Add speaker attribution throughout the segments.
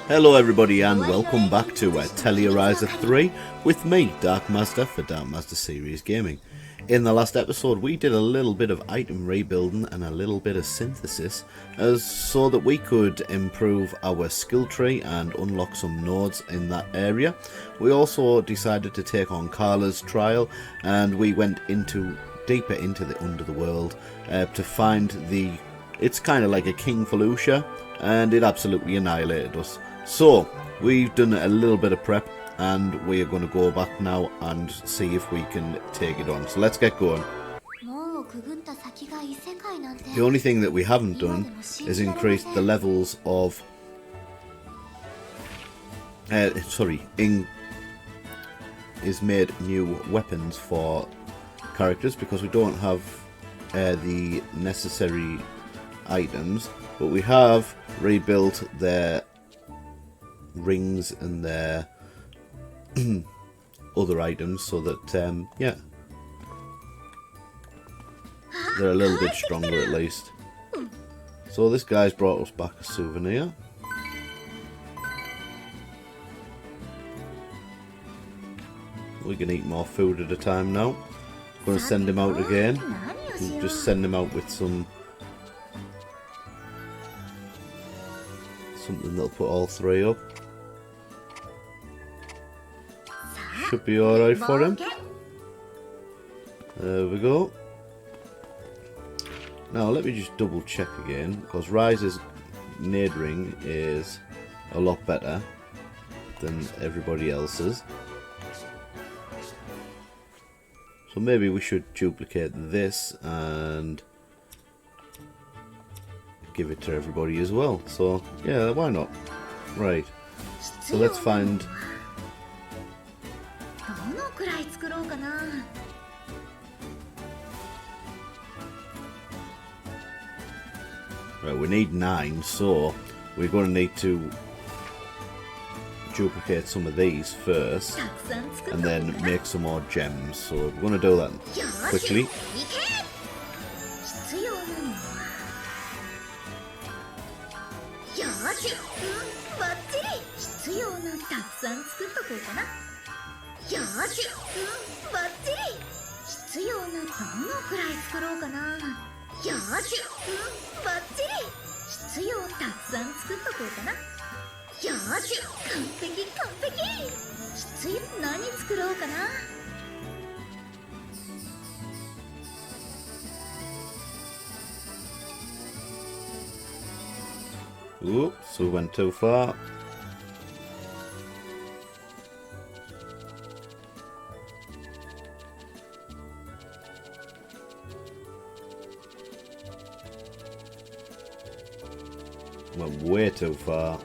Speaker 1: Hello everybody and welcome back to Atelier Ryza 3 with me, Dark Master for Dark Master Series Gaming. In the last episode we did a little bit of item rebuilding and a little bit of synthesis so that we could improve our skill tree and unlock some nodes in that area. We also decided to take on Carla's trial and we went deeper into the Underworld to find it's kind of like a King Felucia, and it absolutely annihilated us. So we've done a little bit of prep and we are going to go back now and see if we can take it on. So let's get going. The only thing that we haven't done is increase the levels of is made new weapons for characters because we don't have the necessary items, but we have rebuilt their rings and their other items so that yeah, they're a little bit stronger at least. So this guy's brought us back a souvenir. We can eat more food at a time now. I'm going to send him out again. We'll just send him out with something that'll put all three up. Should be alright for him. There we go. Now let me just double check again, because Ryza's nade ring is a lot better than everybody else's. So maybe we should duplicate this and give it to everybody as well. So yeah, why not? Right. So let's find. Right, we need 9, so we're going to need to duplicate some of these first and then make some more gems. So we're going to do that quickly. Oops, we went too far. Went way too far.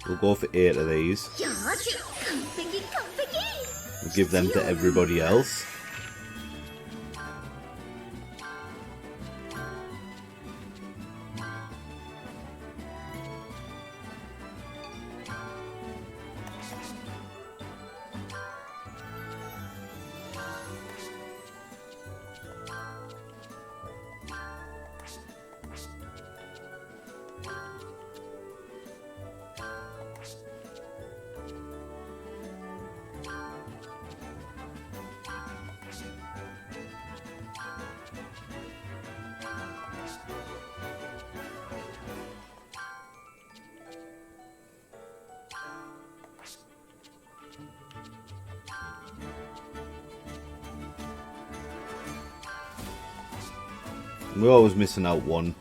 Speaker 1: We'll go for 8 of these. We'll give them to everybody else. We're always missing out one,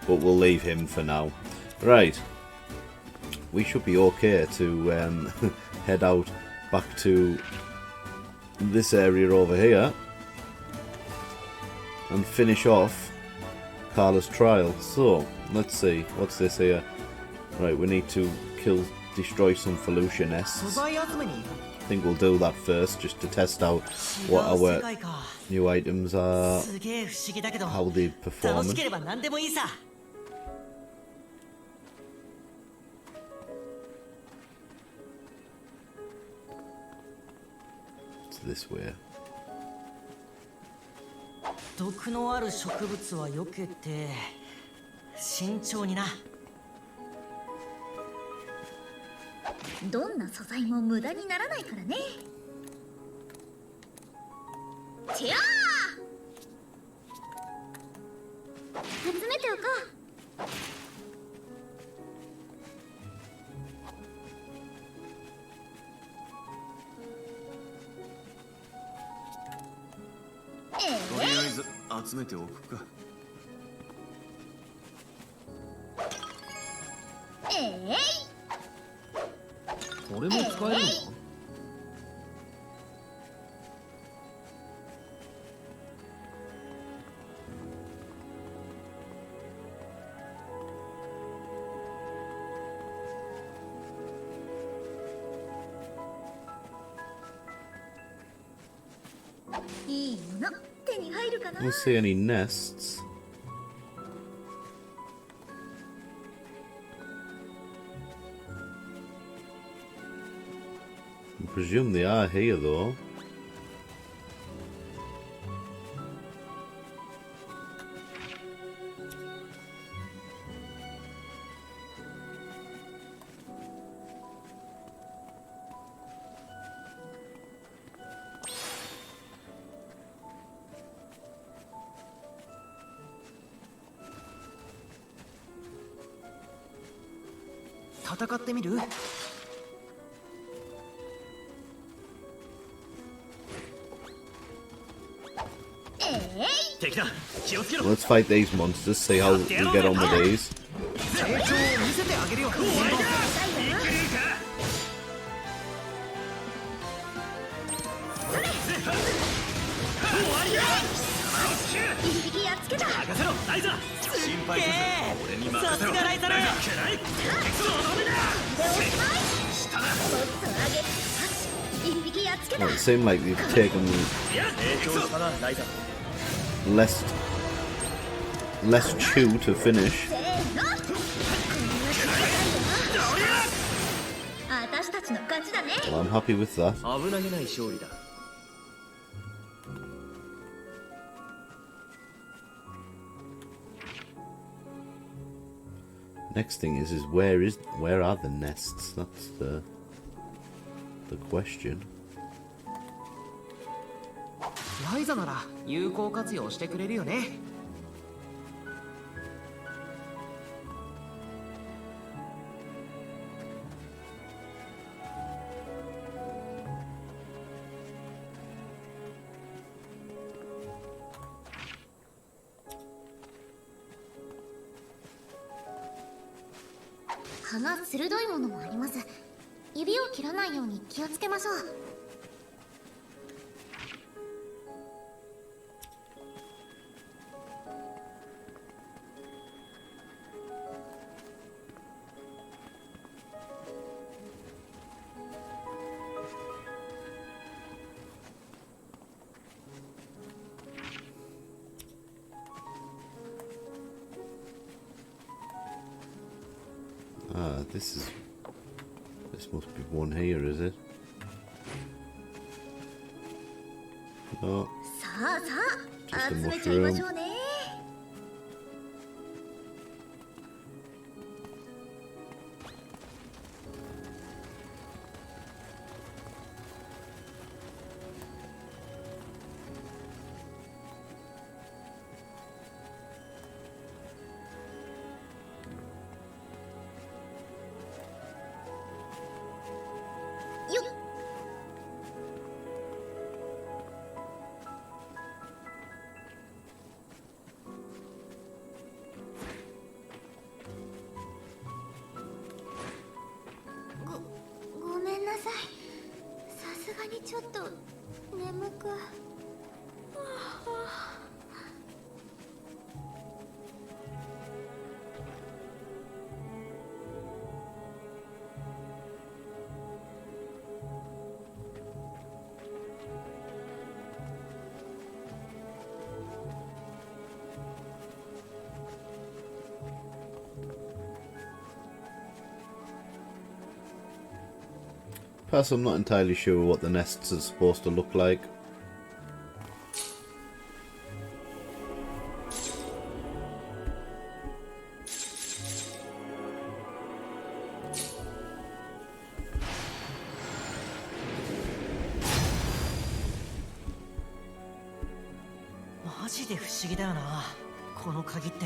Speaker 1: but we'll leave him for now. Right. We should be okay to head out back to this area over here and finish off Carla's trial. So, let's see. What's this here? Right, we need to destroy some Felucia nests. I think we'll do that first, just to test out what our new items are, how they perform. It's this way.
Speaker 2: 毒のある植物は避けて慎重にな。
Speaker 3: どんな素材も無駄にならないからね。チャー！集めておこう。
Speaker 4: とりあえず集めておくか。これも使えるの？
Speaker 3: いいもの手に入るかな。
Speaker 1: Don't see any nests. I presume they are here though.
Speaker 2: 戦ってみる？
Speaker 1: Let's fight these monsters, see how we get on with these. Well, it seemed like they've taken less chew to finish. Well, I'm happy with that. Next thing is where are the nests? That's the question.
Speaker 2: ライザなら有効活用してくれるよね。
Speaker 3: 葉が鋭いものもあります。指を切らないように気をつけましょう。
Speaker 1: Ah, this must be one here, is it? No,
Speaker 3: さあさあ、
Speaker 1: just a
Speaker 3: 集めちゃいま
Speaker 1: mushroom.
Speaker 3: しょうね。よっ。ちょっと眠く。
Speaker 1: Plus, I'm not entirely sure what the nests are supposed to look like.
Speaker 2: マジで不思議だよな、この鍵って。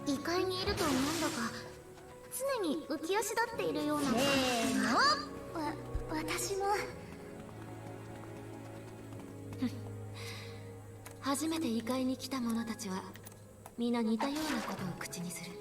Speaker 3: 異界にいるとなんだか常に浮き足立っているような。私も。
Speaker 5: 初めて異界に来た者たちは皆似たようなことを口にする。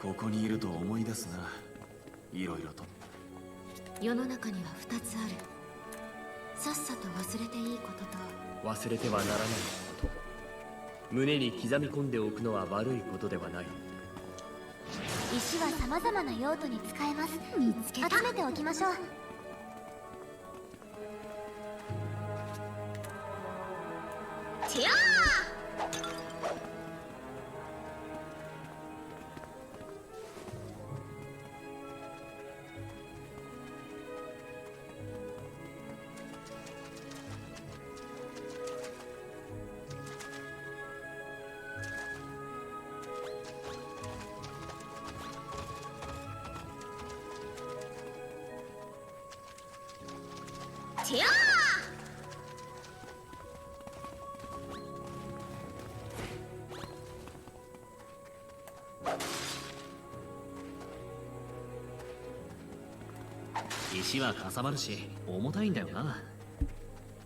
Speaker 4: ここにいると思い出すな、いろいろと。
Speaker 5: 世の中には2つある。さっさと忘れていいことと
Speaker 6: 忘れてはならないこと。胸に刻み込んでおくのは悪いことではない。
Speaker 3: 石は様々な用途に使えます。見つけた。集めておきましょう。チヤー！チヤー！
Speaker 7: 石はかさばるし重たいんだよな。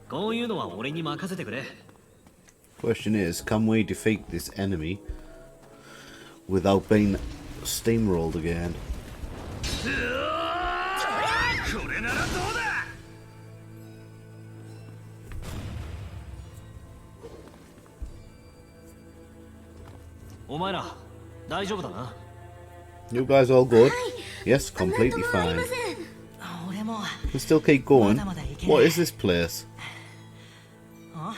Speaker 7: こういうのは俺に任せてくれ。
Speaker 1: Question is, can we defeat this enemy without being steamrolled again?
Speaker 4: これならどうだ。
Speaker 7: お前ら大丈夫だな。
Speaker 1: You guys all good? Yes, completely fine.
Speaker 2: 俺も。
Speaker 1: We still keep going. What is this place?
Speaker 2: あ？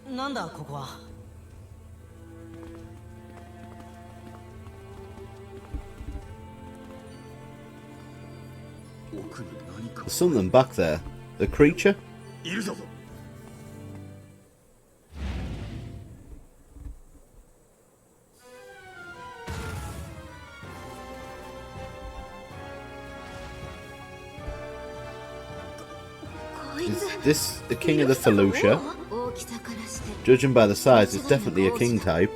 Speaker 2: なんだここは。
Speaker 4: 奥に何か
Speaker 1: There's something back there. A creature?
Speaker 4: いるぞ。
Speaker 1: Is this the king of the Felucia?
Speaker 5: 大きさからして
Speaker 1: Judging by the size, it's definitely a king type.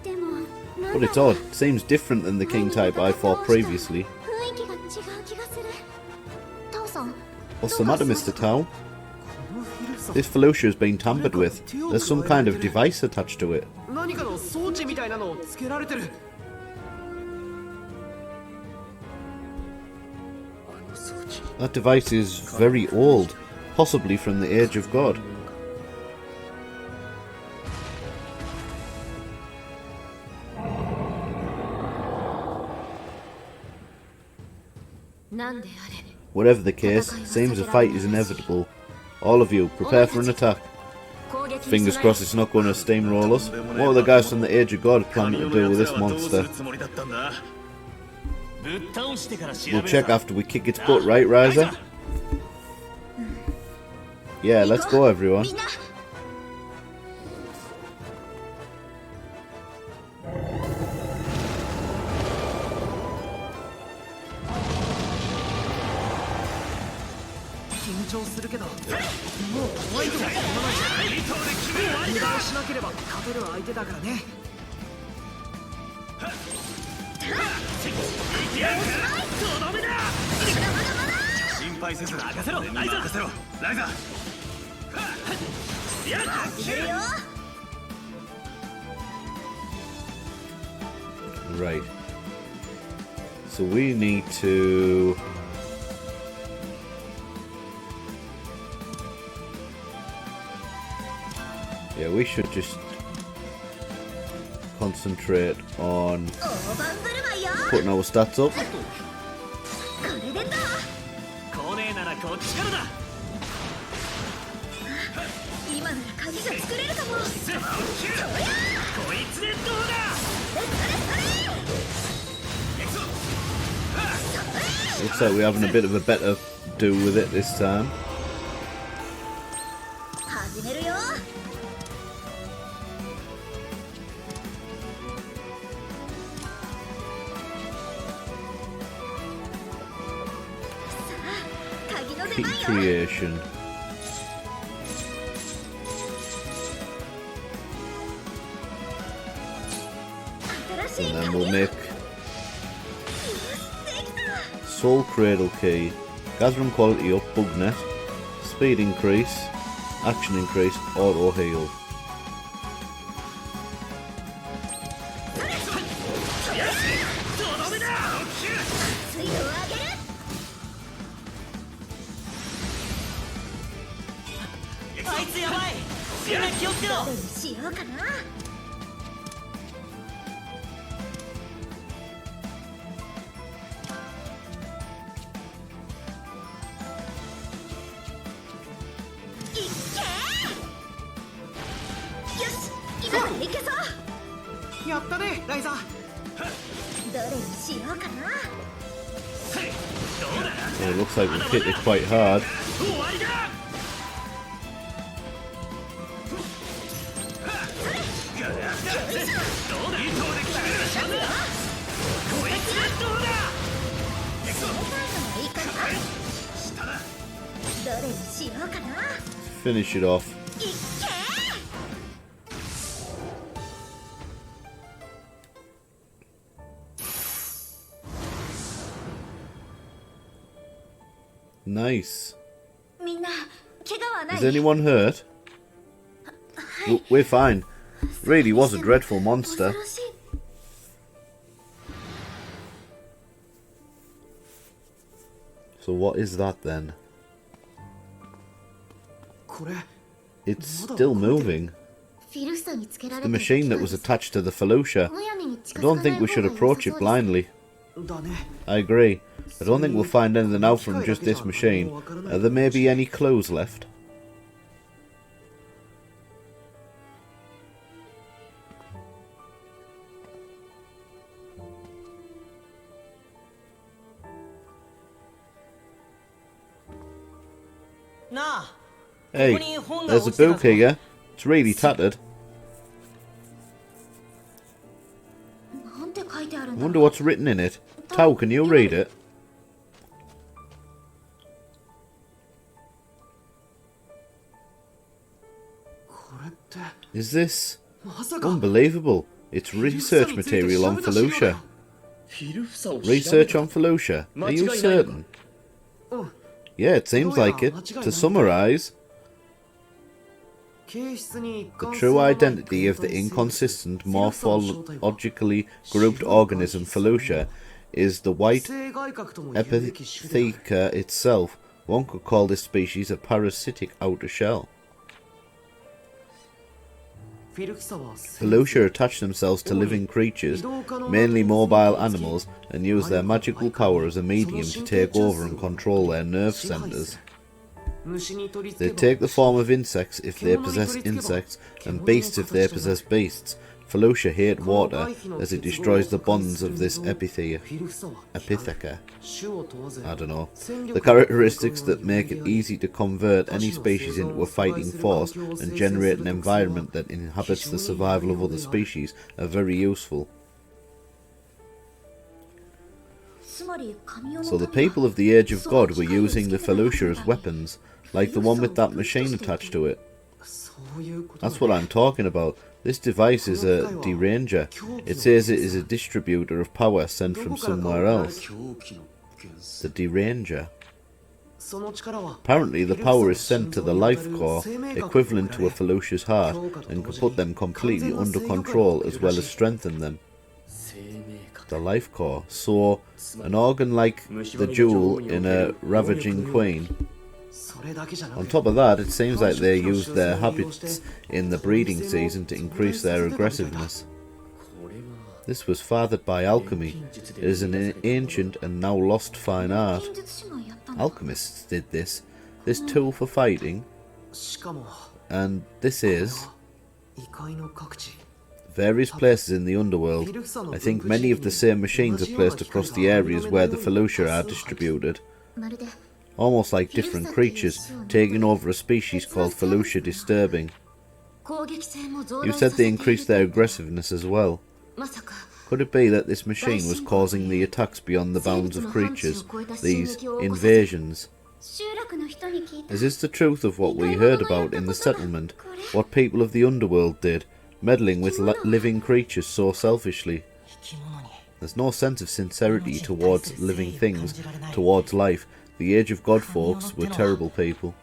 Speaker 3: でも
Speaker 1: But it's odd. Seems different than the king type I fought previously.
Speaker 3: 雰囲気が違う気がする。
Speaker 1: What's the matter, Mr. Tao? This Felucia has been tampered with. There's some kind of device attached to it.
Speaker 6: 何かの装置みたいなのをつけられてる。あの装置。
Speaker 1: That device is very old, possibly from the age of God.
Speaker 5: なんであれ
Speaker 1: Whatever the case, seems a fight is inevitable. All of you, prepare for an attack. Fingers crossed it's not going to steamroll us. What are the guys from the Age of God planning to do with this monster? We'll check after we kick its butt, right, Ryza? Yeah, let's go, everyone. Right. So we need to... Yeah, we should just concentrate on putting our stats up. Looks like we're having a bit of a better do with it this time. Heat creation. And then we'll make Soul Cradle Key, Gathering quality up, bug net, speed increase, action increase, auto heal. Well, it looks like we've hit it quite hard. Finish it off. Nice. Is anyone hurt? We're fine. Really was a dreadful monster. So what is that then? It's still moving. It's the machine that was attached to the Felucia. I don't think we should approach it blindly. I agree. I don't think we'll find anything out from just this machine. Are there maybe any clues left? Hey, there's a book here. It's really tattered. I wonder what's written in it. Tao, can you read it? Is this unbelievable? It's research material on Felucia. Research on Felucia? Are you certain? Yeah, it seems like it. To summarise, the true identity of the inconsistent, morphologically grouped organism Felucia is the white epitheca itself. One could call this species a parasitic outer shell. Felucia attach themselves to living creatures, mainly mobile animals, and use their magical power as a medium to take over and control their nerve centres. They take the form of insects if they possess insects, and beasts if they possess beasts. Felucia hate water as it destroys the bonds of this epitheca. I don't know. The characteristics that make it easy to convert any species into a fighting force and generate an environment that inhabits the survival of other species are very useful. So the people of the Age of God were using the Felucia as weapons, like the one with that machine attached to it. That's what I'm talking about. This device is a deranger. It says it is a distributor of power sent from somewhere else. The deranger. Apparently the power is sent to the life core, equivalent to a Felucia's heart, and can put them completely under control as well as strengthen them. The life core. So, an organ like the jewel in a ravaging queen. On top of that, it seems like they use their habits in the breeding season to increase their aggressiveness. This was fathered by alchemy. It is an ancient and now lost fine art. Alchemists did this tool for fighting, and this is various places in the Underworld. I think many of the same machines are placed across the areas where the Felucia are distributed. Almost like different creatures taking over a species called Felucia disturbing. You said they increased their aggressiveness as well. Could it be that this machine was causing the attacks beyond the bounds of creatures, these invasions? Is this the truth of what we heard about in the settlement, what people of the Underworld did, meddling with living creatures so selfishly? There's no sense of sincerity towards living things, towards life. The Age of God folks were terrible people.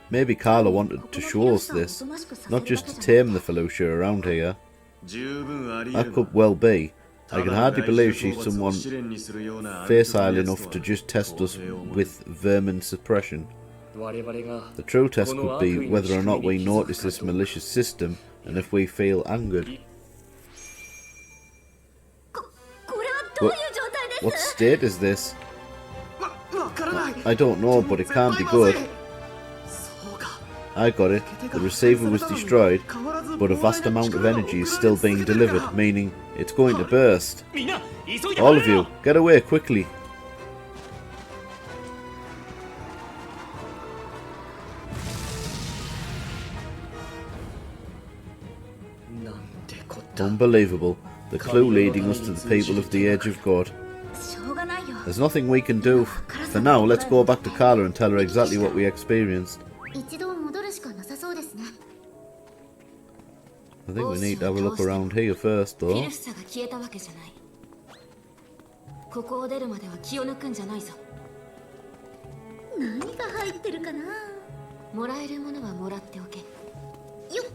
Speaker 1: Maybe Carla wanted to show us this, not just to tame the Felucia around here. That could well be. I can hardly believe she's someone facile enough to just test us with vermin suppression. The true test could be whether or not we notice this malicious system and if we feel angered. What state is this? I don't know, but it can't be good. I got it. The receiver was destroyed, but a vast amount of energy is still being delivered, meaning it's going to burst. All of you, get away quickly. Unbelievable. The clue leading us to the people of the Age of God. There's nothing we can do. For now, let's go back to Carla and tell her exactly what we experienced. I think we need to have a look around here first, though.
Speaker 5: ここを出るまでは気を抜くんじゃないぞ。何が入ってるかな。もらえるものはもらっておけ。よっ。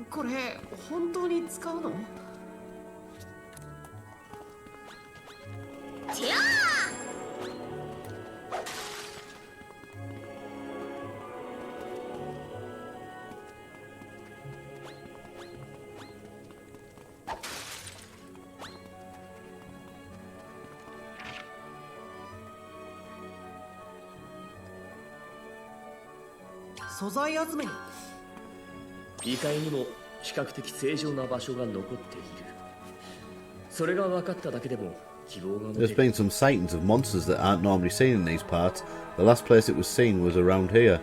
Speaker 4: これ本当に使うの？
Speaker 3: じゃあ
Speaker 4: 素材集めに。
Speaker 6: 異界にも比較的正常な場所が残っている。それが分かっただけでも希望が持てる。
Speaker 1: There's been some sightings of monsters that aren't normally seen in these parts. The last place it was seen was around here.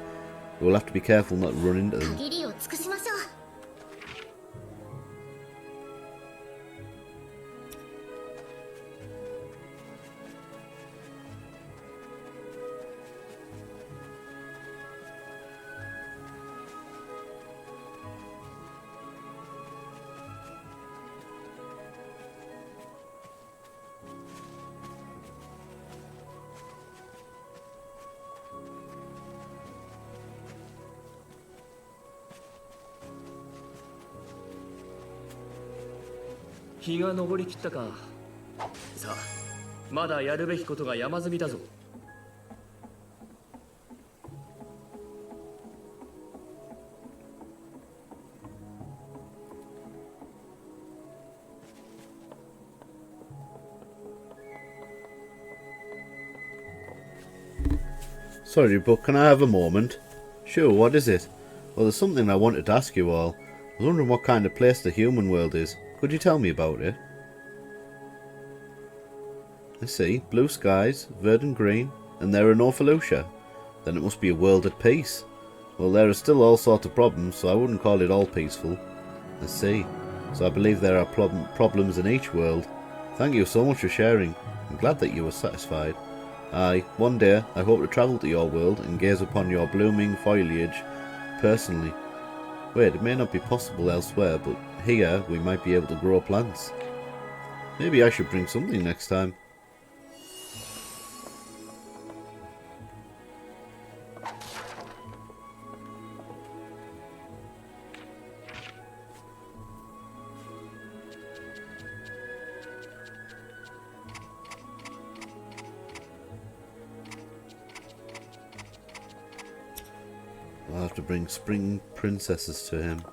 Speaker 1: We'll have to be careful not to run into them.
Speaker 3: 限りを尽くしましょう。
Speaker 6: 日が昇りきったか。さあ、まだやるべきことが山積みだぞ。
Speaker 1: Sorry, but can I have a moment? Sure, what is it? Well, there's something I wanted to ask you all. I was wondering what kind of place the human world is. Could you tell me about it? I see. Blue skies, verdant green, and there are no Felucia. Then it must be a world at peace. Well, there are still all sorts of problems, so I wouldn't call it all peaceful. I see. So I believe there are problems in each world. Thank you so much for sharing. I'm glad that you were satisfied. Aye, one day I hope to travel to your world and gaze upon your blooming foliage personally. Wait, it may not be possible elsewhere, but here we might be able to grow plants. Maybe I should bring something next time. I'll have to bring spring princesses to him.
Speaker 5: 「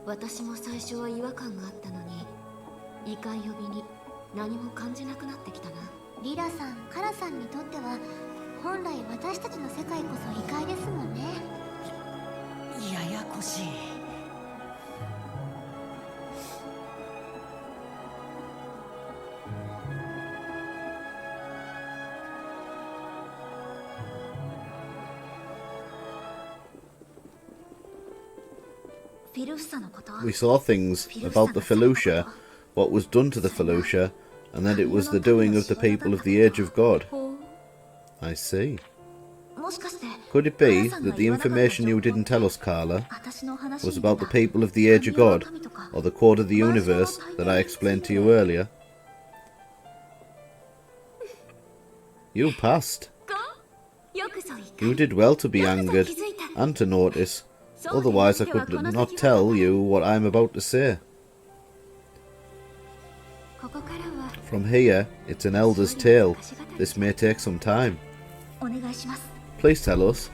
Speaker 5: 私も最初は違和感があったのに、異界呼びに何も感じなくなってきたな。
Speaker 3: リラさん、カラさんにとっては本来私たちの世界こそ異界ですもんね。
Speaker 2: ややこしい。
Speaker 1: We saw things about the Felucia, what was done to the Felucia, and that it was the doing of the people of the Age of God. I see. Could it be that the information you didn't tell us, Carla, was about the people of the Age of God, or the Code of the Universe that I explained to you earlier? You passed. You did well to be angered, and to notice. Otherwise I could not tell you what I am about to say. From here, it's an elder's tale. This may take some time. Please tell us.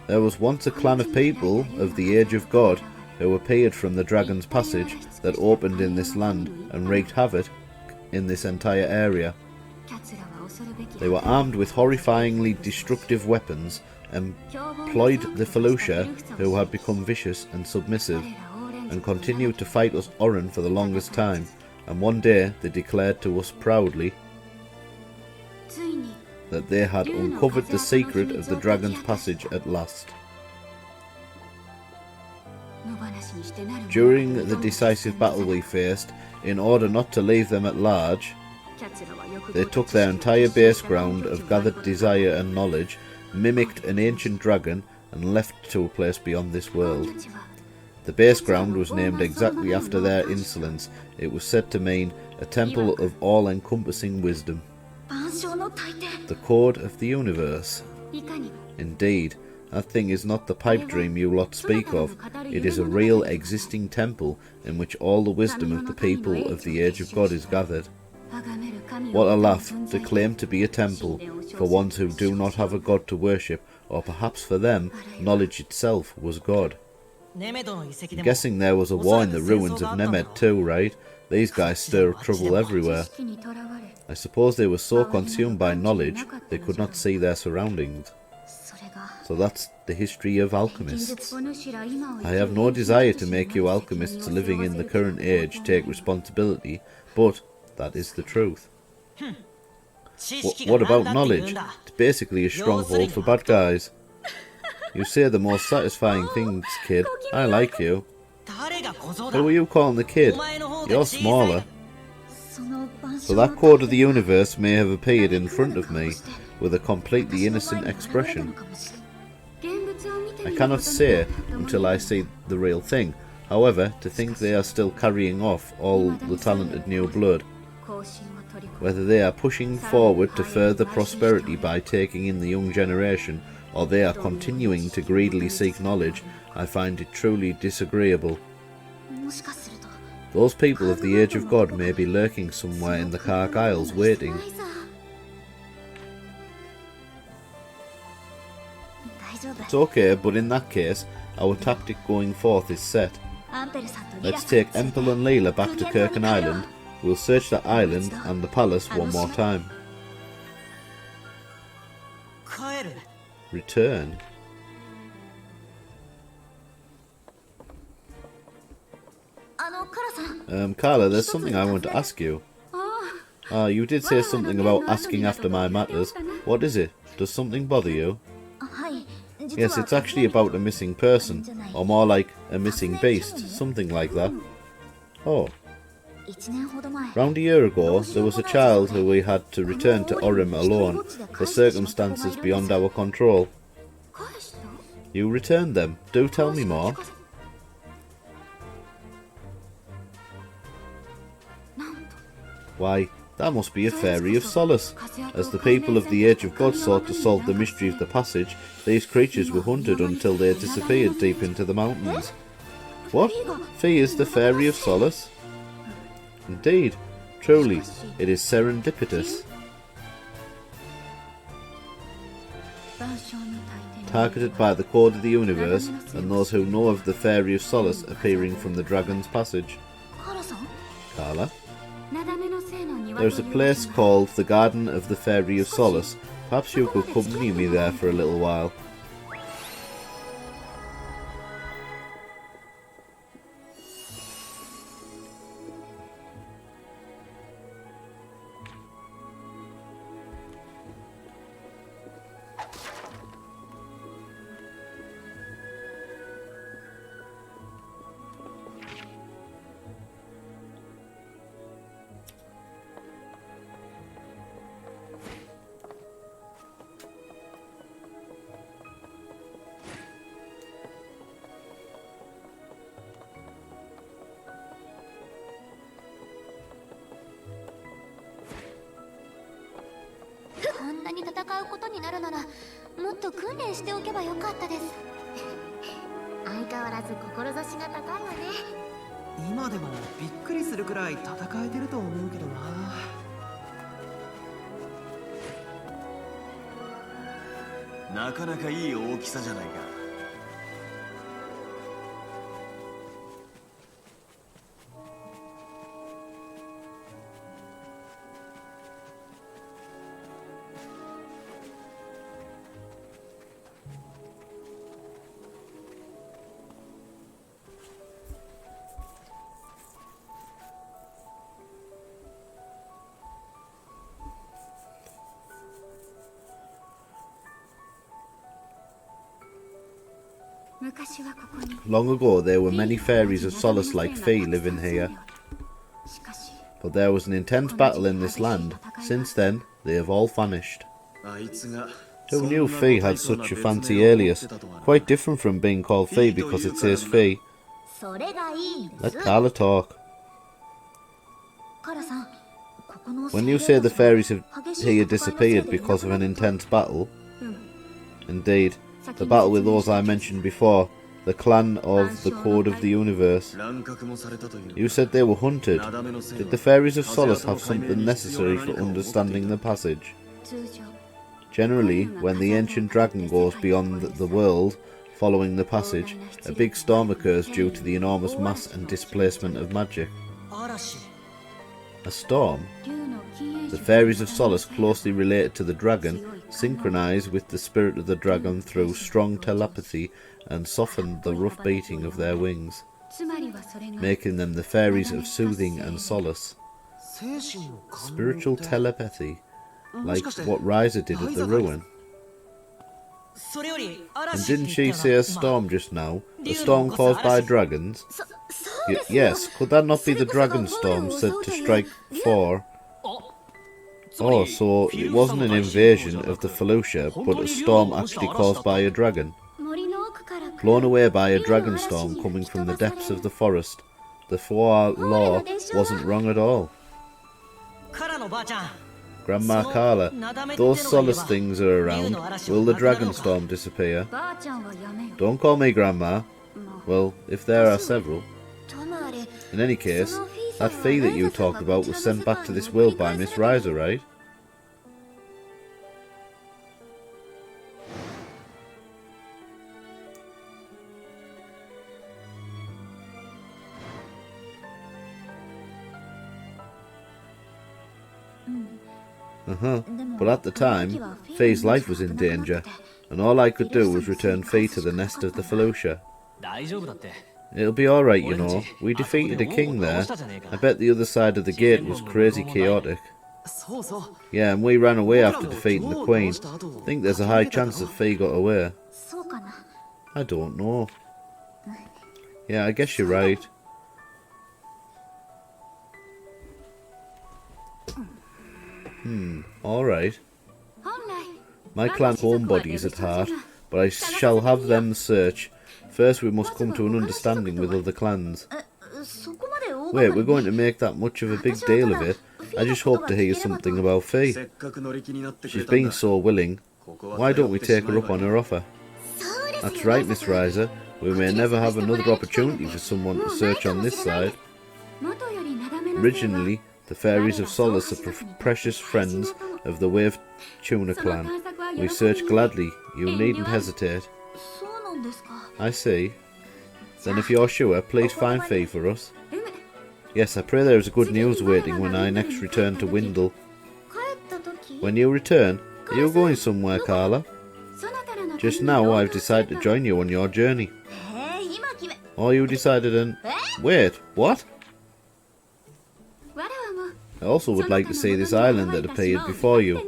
Speaker 1: There was once a clan of people of the Age of God who appeared from the Dragon's Passage that opened in this land and wreaked havoc in this entire area. They were armed with horrifyingly destructive weapons and employed the Felucia, who had become vicious and submissive, and continued to fight us Orin for the longest time, and one day they declared to us proudly that they had uncovered the secret of the Dragon's Passage at last. During the decisive battle we faced, in order not to leave them at large, they took their entire base ground of gathered desire and knowledge, mimicked an ancient dragon, and left to a place beyond this world. The base ground was named exactly after their insolence. It was said to mean a temple of all-encompassing wisdom. The Code of the Universe. Indeed, that thing is not the pipe dream you lot speak of. It is a real existing temple in which all the wisdom of the people of the Age of God is gathered. What a laugh to claim to be a temple for ones who do not have a god to worship, or perhaps for them, knowledge itself was God. I'm guessing there was a war in the ruins of Nemed too, right? These guys stir up trouble everywhere. I suppose they were so consumed by knowledge they could not see their surroundings. So that's the history of alchemists. I have no desire to make you alchemists living in the current age take responsibility, but that is the truth. What about knowledge? It's basically a stronghold for bad guys. You say the most satisfying things, kid. I like you. Who are you calling the kid? You're smaller. So that code of the universe may have appeared in front of me with a completely innocent expression. I cannot say until I see the real thing. However, to think they are still carrying off all the talented new blood, whether they are pushing forward to further prosperity by taking in the young generation, or they are continuing to greedily seek knowledge, I find it truly disagreeable. Those people of the Age of God may be lurking somewhere in the Kark Isles waiting. It's okay, but in that case, our tactic going forth is set. Let's take Empel and Leela back to Kirken Island. We'll search the island and the palace one more time. Return? Carla, there's something I want to ask you. You did say something about asking after my matters. What is it? Does something bother you? Yes, it's actually about a missing person, or more like a missing beast, something like that. Oh. Round a year ago, there was a child who we had to return to Orim alone, for circumstances beyond our control. You returned them. Do tell me more. Why, that must be a fairy of solace. As the people of the Age of God sought to solve the mystery of the passage, these creatures were hunted until they had disappeared deep into the mountains. What? Fee is the fairy of solace? Indeed, truly, it is serendipitous. Targeted by the code of the universe and those who know of the fairy of solace appearing from the dragon's passage. Carla? There's a place called the Garden of the Fairy of Solace. Perhaps you could accompany me there for a little while.
Speaker 4: なかなかいい大きさじゃないか。
Speaker 1: Long ago there were many fairies of solace like Fee living here. But there was an intense battle in this land. Since then, they have all vanished. Who knew Fee had such a fancy alias? Quite different from being called Fee because it says Fee. Let Carla talk. When you say the fairies here disappeared because of an intense battle, indeed, the battle with those I mentioned before, the clan of the Code of the Universe.
Speaker 4: 乱獲もされたというのか。
Speaker 1: You said they were hunted.
Speaker 4: なだめのせい
Speaker 1: Did
Speaker 4: は
Speaker 1: the Fairies of Solace have something necessary for understanding the passage?
Speaker 5: 通常
Speaker 1: Generally, when the ancient dragon goes beyond the world following the passage, a big storm occurs due to the enormous mass and displacement of magic.
Speaker 2: 嵐
Speaker 1: A storm?
Speaker 5: 竜の禁煙
Speaker 1: The Fairies of Solace, closely related to the dragon, synchronize with the spirit of the dragon through strong telepathy and soften the rough beating of their wings,
Speaker 5: つまりはそれが
Speaker 1: making them the Fairies of Soothing and Solace.
Speaker 2: 精神の感
Speaker 1: Spiritual telepathy, like what Ryza did at the ruin.
Speaker 2: それより
Speaker 1: And
Speaker 2: 嵐
Speaker 1: didn't she say a storm just now? A storm caused by dragons?
Speaker 5: そうですよ
Speaker 1: Yes, could that not be the dragon storm said to strike 4? Oh, so it wasn't an invasion of the Felucia, but a storm actually caused by a dragon.
Speaker 5: 森の奥から来る
Speaker 1: Blown away by a dragon storm coming from the depths of the forest. The 4 law wasn't wrong at all.
Speaker 2: カラのばあちゃん
Speaker 1: Grandma Carla, those solace things are around. Will the dragon storm disappear?
Speaker 5: ばあちゃんはやめよ
Speaker 1: Don't call me Grandma.
Speaker 5: もう
Speaker 1: Well, if there are several.
Speaker 5: ともあれ
Speaker 1: In any case, that fee that you talked about was sent back to this world by Miss Ryza, right? But at the time, Faye's life was in danger, and all I could do was return Faye to the nest of the Felucia.
Speaker 7: 大丈夫だって
Speaker 1: It'll be alright, you know. We defeated a king there. I bet the other side of the gate was crazy chaotic.
Speaker 4: そうそう。
Speaker 1: Yeah, and we ran away after defeating the queen. Think there's a high chance that Faye got away.
Speaker 5: そうかな
Speaker 1: I don't know. Yeah, I guess you're right. Alright.
Speaker 5: 本来
Speaker 1: My clan's homebodies at heart, but I shall have them search. First we must come to an understanding with other clans.
Speaker 5: そこまで大
Speaker 1: Wait, we're going to make that much of a big deal of it? I just hope to hear something about
Speaker 4: せ
Speaker 1: Faye.
Speaker 4: っかく乗り気になってく
Speaker 1: She's
Speaker 4: れたん
Speaker 1: been
Speaker 4: だ。
Speaker 1: so willing.
Speaker 4: ここは
Speaker 1: Why don't we
Speaker 4: 頼って
Speaker 1: take her up on her offer?
Speaker 3: そうですよ
Speaker 1: That's right, Miss Ryza. We may never have another opportunity for someone to search on this side.
Speaker 5: 元よりなだめの
Speaker 1: Originally, the Fairies of Solace are precious friends of the Wave Tuna clan. We search gladly. You needn't hesitate.
Speaker 5: そうなんですか
Speaker 1: I see. Then if you're sure, please find Faye for us.
Speaker 5: うむ
Speaker 1: Yes, I pray there is good news waiting when I next return to Windle.
Speaker 5: 帰った時
Speaker 1: When you return, are you going somewhere, Carla?
Speaker 5: そなたらの
Speaker 1: Just now, I've decided to join you on your journey.
Speaker 5: 今決め
Speaker 1: Oh, you decided and... Wait, what?
Speaker 5: 我はもう
Speaker 1: I also would like to see this island that appeared before you.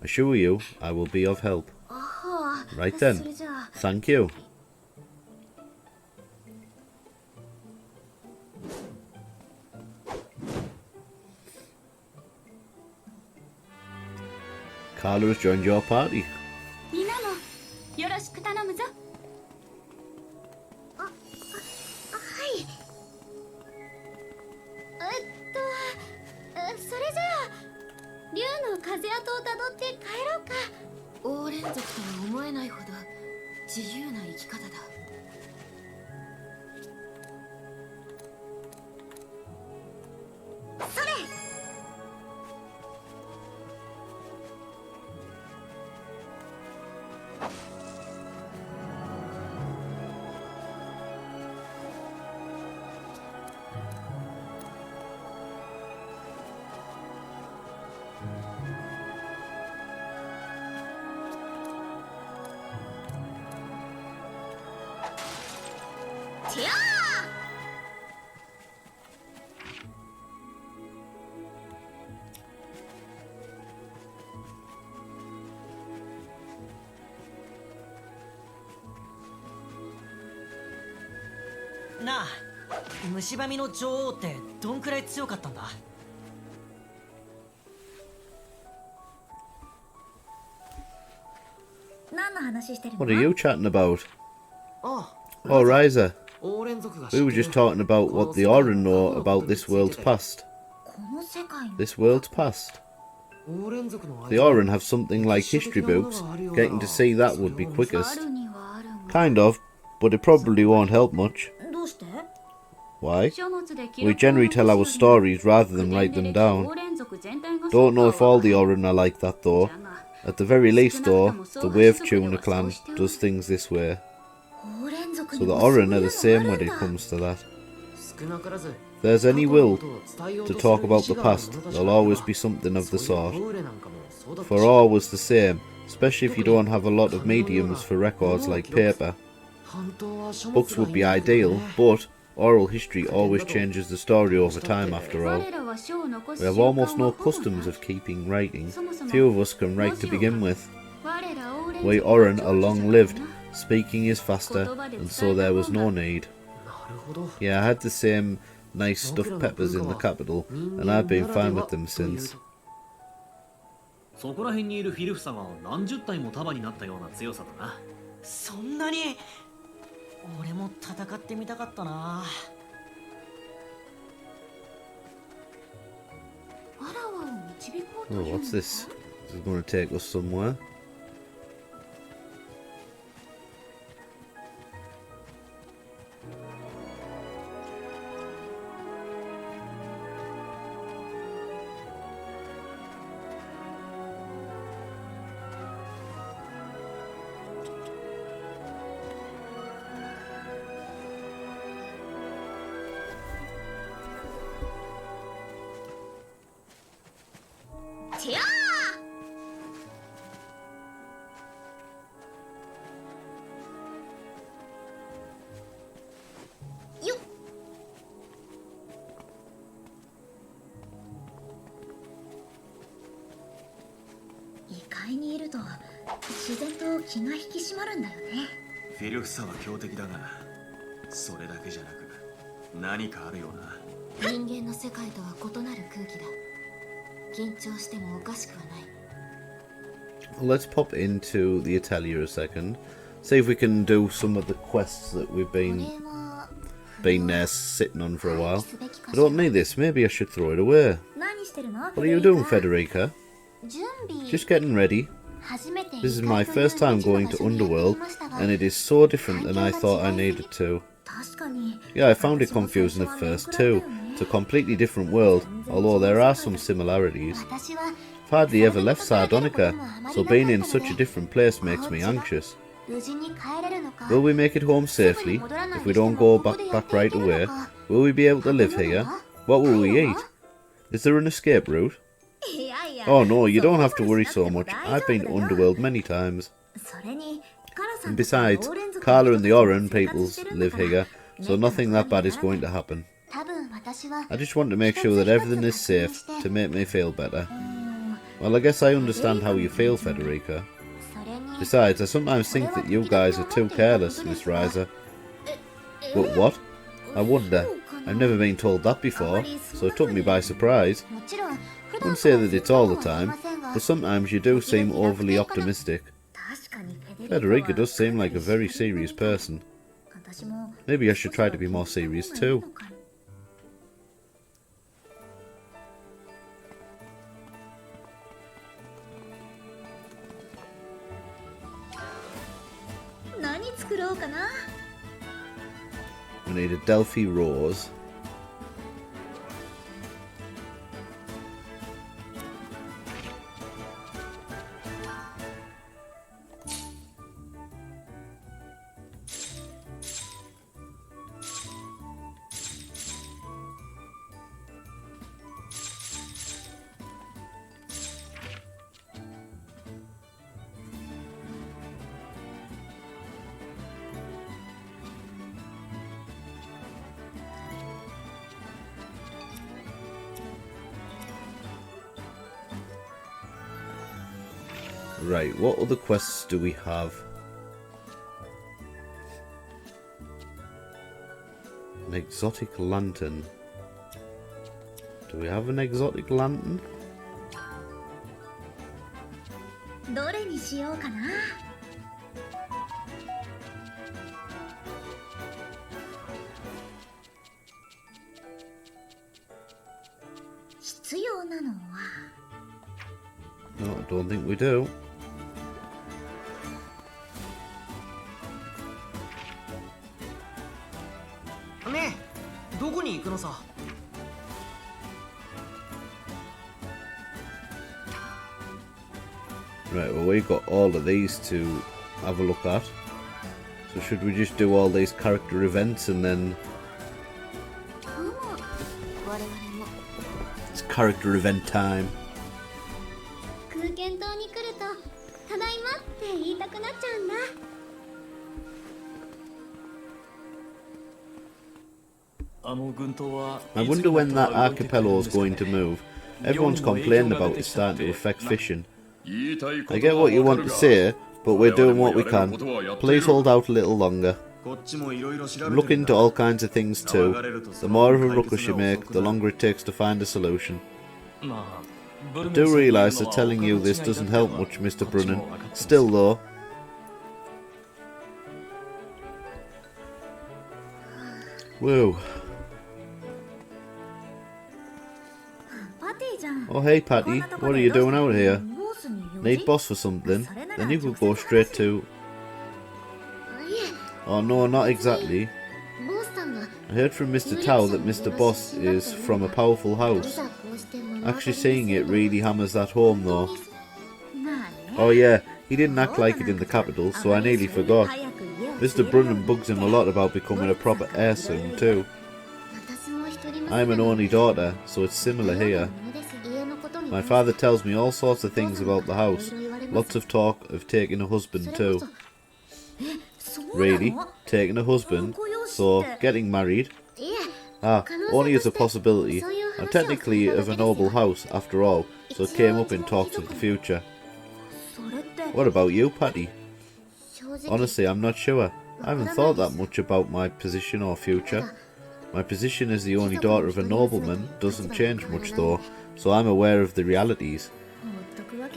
Speaker 1: Assure you, I will be of help.
Speaker 5: ああ
Speaker 1: Right
Speaker 5: そ
Speaker 1: then.
Speaker 5: れじゃあ
Speaker 1: Thank you. Carla has joined your party.
Speaker 5: みんなもよろしく頼むぞ
Speaker 3: はい
Speaker 5: それじゃあ竜の風跡をたどって帰ろうかオーレン族とは思えないほど自由な生き方だ
Speaker 3: それてや
Speaker 2: なあ虫歯みの女王ってどんくらい強かったんだ
Speaker 5: 何の話してるの
Speaker 1: What are you chatting about?
Speaker 4: あ
Speaker 1: Oh, Ryza.
Speaker 4: オーレン族が
Speaker 1: We were just talking about what the Orin know about this world's past.
Speaker 5: この世界に
Speaker 1: This world's past.
Speaker 4: オーレン族の
Speaker 1: The Orin have something like history books. Getting to see that would be
Speaker 5: あ
Speaker 1: quickest.
Speaker 5: るにはあるが
Speaker 1: Kind of, but it probably won't help much.
Speaker 5: どうして？
Speaker 1: Why? We generally tell our stories rather than write them down. Don't know if all the Orin are like that though. At the very least though, the Wave Tuner clan does things this way. So the Orin are the same when it comes to that. If there's any will to talk about the past, there'll always be something of the sort. For all was the same, especially if you don't have a lot of mediums for records like paper. Books would be ideal, but oral history always changes the story over time after all. We have almost no customs of keeping writing. Few of us can write to begin with. We Orin are long-lived, speaking is faster, and so there was no need. Yeah, I had the same nice stuffed peppers in the capital, and I've been fine with them since.
Speaker 7: そこら辺にいるフィルフサが何十体も束になったような強さだな。
Speaker 2: そんなに。俺も戦ってみたかったな。
Speaker 5: アラワを導こうと
Speaker 1: Oh,
Speaker 5: いうの
Speaker 1: what's this? This is going to take us somewhere.
Speaker 4: "フィルフサは強敵だが、それだけじゃなく何かあるよな。
Speaker 5: 人間の世界とは異なる空気だ。緊張してもおかしくはない。
Speaker 1: Let's pop into the Atelier a second. See if we can do some of the quests that we've been there sitting on for a while. I don't need this. Maybe I should throw it away. What are you doing, Federica? Just getting ready. This is my first time going to Underworld, and it is so different than I thought I needed to. Yeah, I found it confusing at first too. It's a completely different world, although there are some similarities. I've hardly ever left Sardonica, so being in such a different place makes me anxious. Will we make it home safely? If we don't go back right away, will we be able to live here? What will we eat? Is there an escape route? Oh no, you don't have to worry so much. I've been to Underworld many times. And besides, Carla and the Orin peoples live here, so nothing that bad is going to happen. I just want to make sure that everything is safe to make me feel better. Well, I guess I understand how you feel, Federica. Besides, I sometimes think that you guys are too careless, Miss Ryza. But what? I wonder. I've never been told that before, so it took me by surprise. I wouldn't say that it's all the time, but sometimes you do seem overly optimistic. Federica does seem like a very serious person. Maybe I should try to be more serious too. We need a Delphi Rose. Right, what other quests do we have? An exotic lantern. Do we have an exotic lantern? No, I don't think we do.
Speaker 2: ねえ、どこに行くのさ。
Speaker 1: Right, well we got all of these to have a look at. So should we just do all these character events and then... It's character event time.
Speaker 3: 空間島に来るとただいまって言いたくなっちゃうんだ。
Speaker 1: I wonder when that archipelago is going to move. Everyone's complaining about it starting to affect fishing. I get what you want to say, but we're doing what we can. Please hold out a little longer. I'm looking into all kinds of things too. The more of a ruckus you make, the longer it takes to find a solution. I do realise that telling you this doesn't help much, Mr. Brunnen. Still though... Whoa. Oh hey Patty, what are you doing out here? Need boss for something? Then you could go straight to... Oh no, not exactly. I heard from Mr. Tao that Mr. Boss is from a powerful house. Actually seeing it really hammers that home though. Oh yeah, he didn't act like it in the capital, so I nearly forgot. Mr. Brunnen bugs him a lot about becoming a proper heir soon too. I'm an only daughter, so it's similar here. My father tells me all sorts of things about the house. Lots of talk of taking a husband too. Really? Taking a husband? So, getting married? Ah, only as a possibility. I'm technically of a noble house, after all, so it came up in talks of the future. What about you, Patty? Honestly, I'm not sure. I haven't thought that much about my position or future. My position as the only daughter of a nobleman doesn't change much though, so I'm aware of the realities.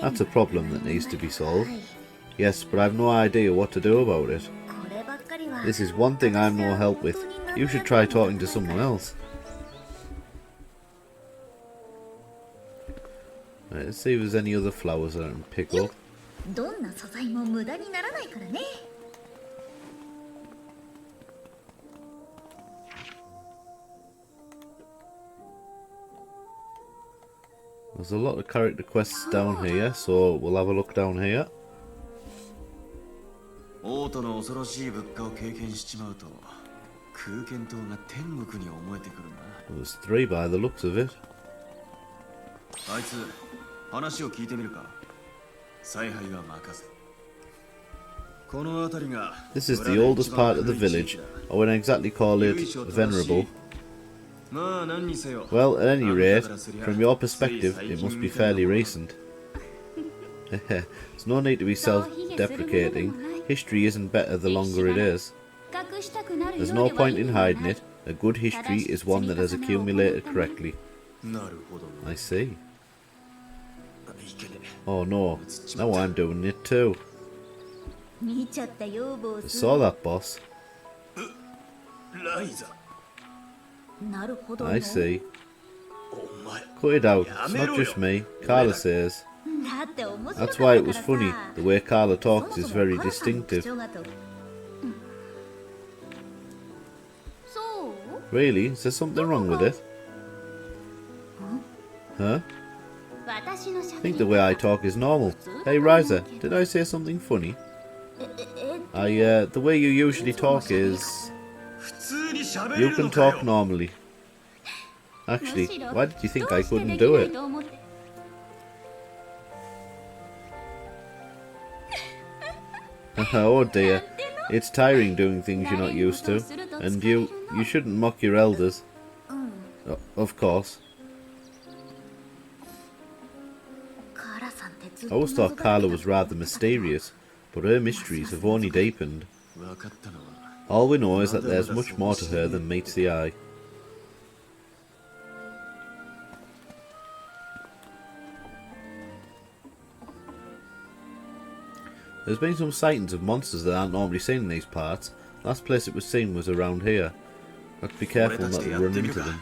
Speaker 1: That's a problem that needs to be solved. Yes, but I've no idea what to do about it. This is one thing I'm no help with. You should try talking to someone else. Right, let's see if there's any other flowers that I can pick up. There's a lot of character quests down here, so we'll have a look down here. There's 3 by the looks of it. This is the oldest part of the village. I wouldn't exactly call it venerable. Well, at any rate, from your perspective, it must be fairly recent. There's no need to be self-deprecating. History isn't better the longer it is. There's no point in hiding it. A good history is one that has accumulated correctly. I see. Oh no, now I'm doing it too. I saw that, boss. I see. Cut it out, it's not just me, Carla says. That's why it was funny, the way Carla talks is very distinctive. Really? Is there something wrong with it? Huh? I think the way I talk is normal. Hey Ryza, did I say something funny? The way you usually talk is... You can talk normally. Actually, why did you think I couldn't do it? Oh dear, it's tiring doing things you're not used to, and you shouldn't mock your elders. Of course. I always thought Carla was rather mysterious, but her mysteries have only deepened. All we know is that there's much more to her than meets the eye. There's been some sightings of monsters that aren't normally seen in these parts. Last place it was seen was around here. Have to be careful not to run into them.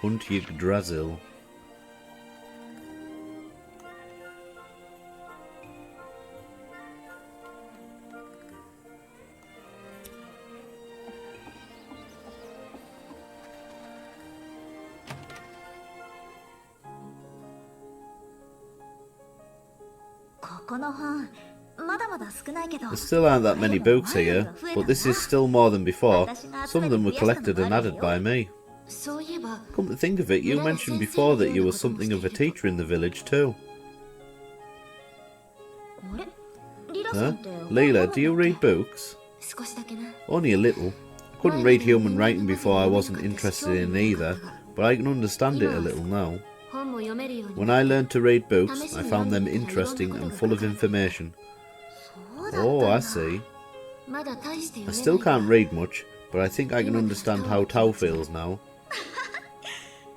Speaker 1: Hunt Yggdrasil. There still aren't that many books here, but this is still more than before. Some of them were collected and added by me. Come to think of it, you mentioned before that you were something of a teacher in the village too. Huh? Leela, do you read books? Only a little. I couldn't read human writing before. I wasn't interested in either, but I can understand it a little now. When I learned to read books, I found them interesting and full of information. Oh, I see. I still can't read much, but I think I can understand how Tao feels now.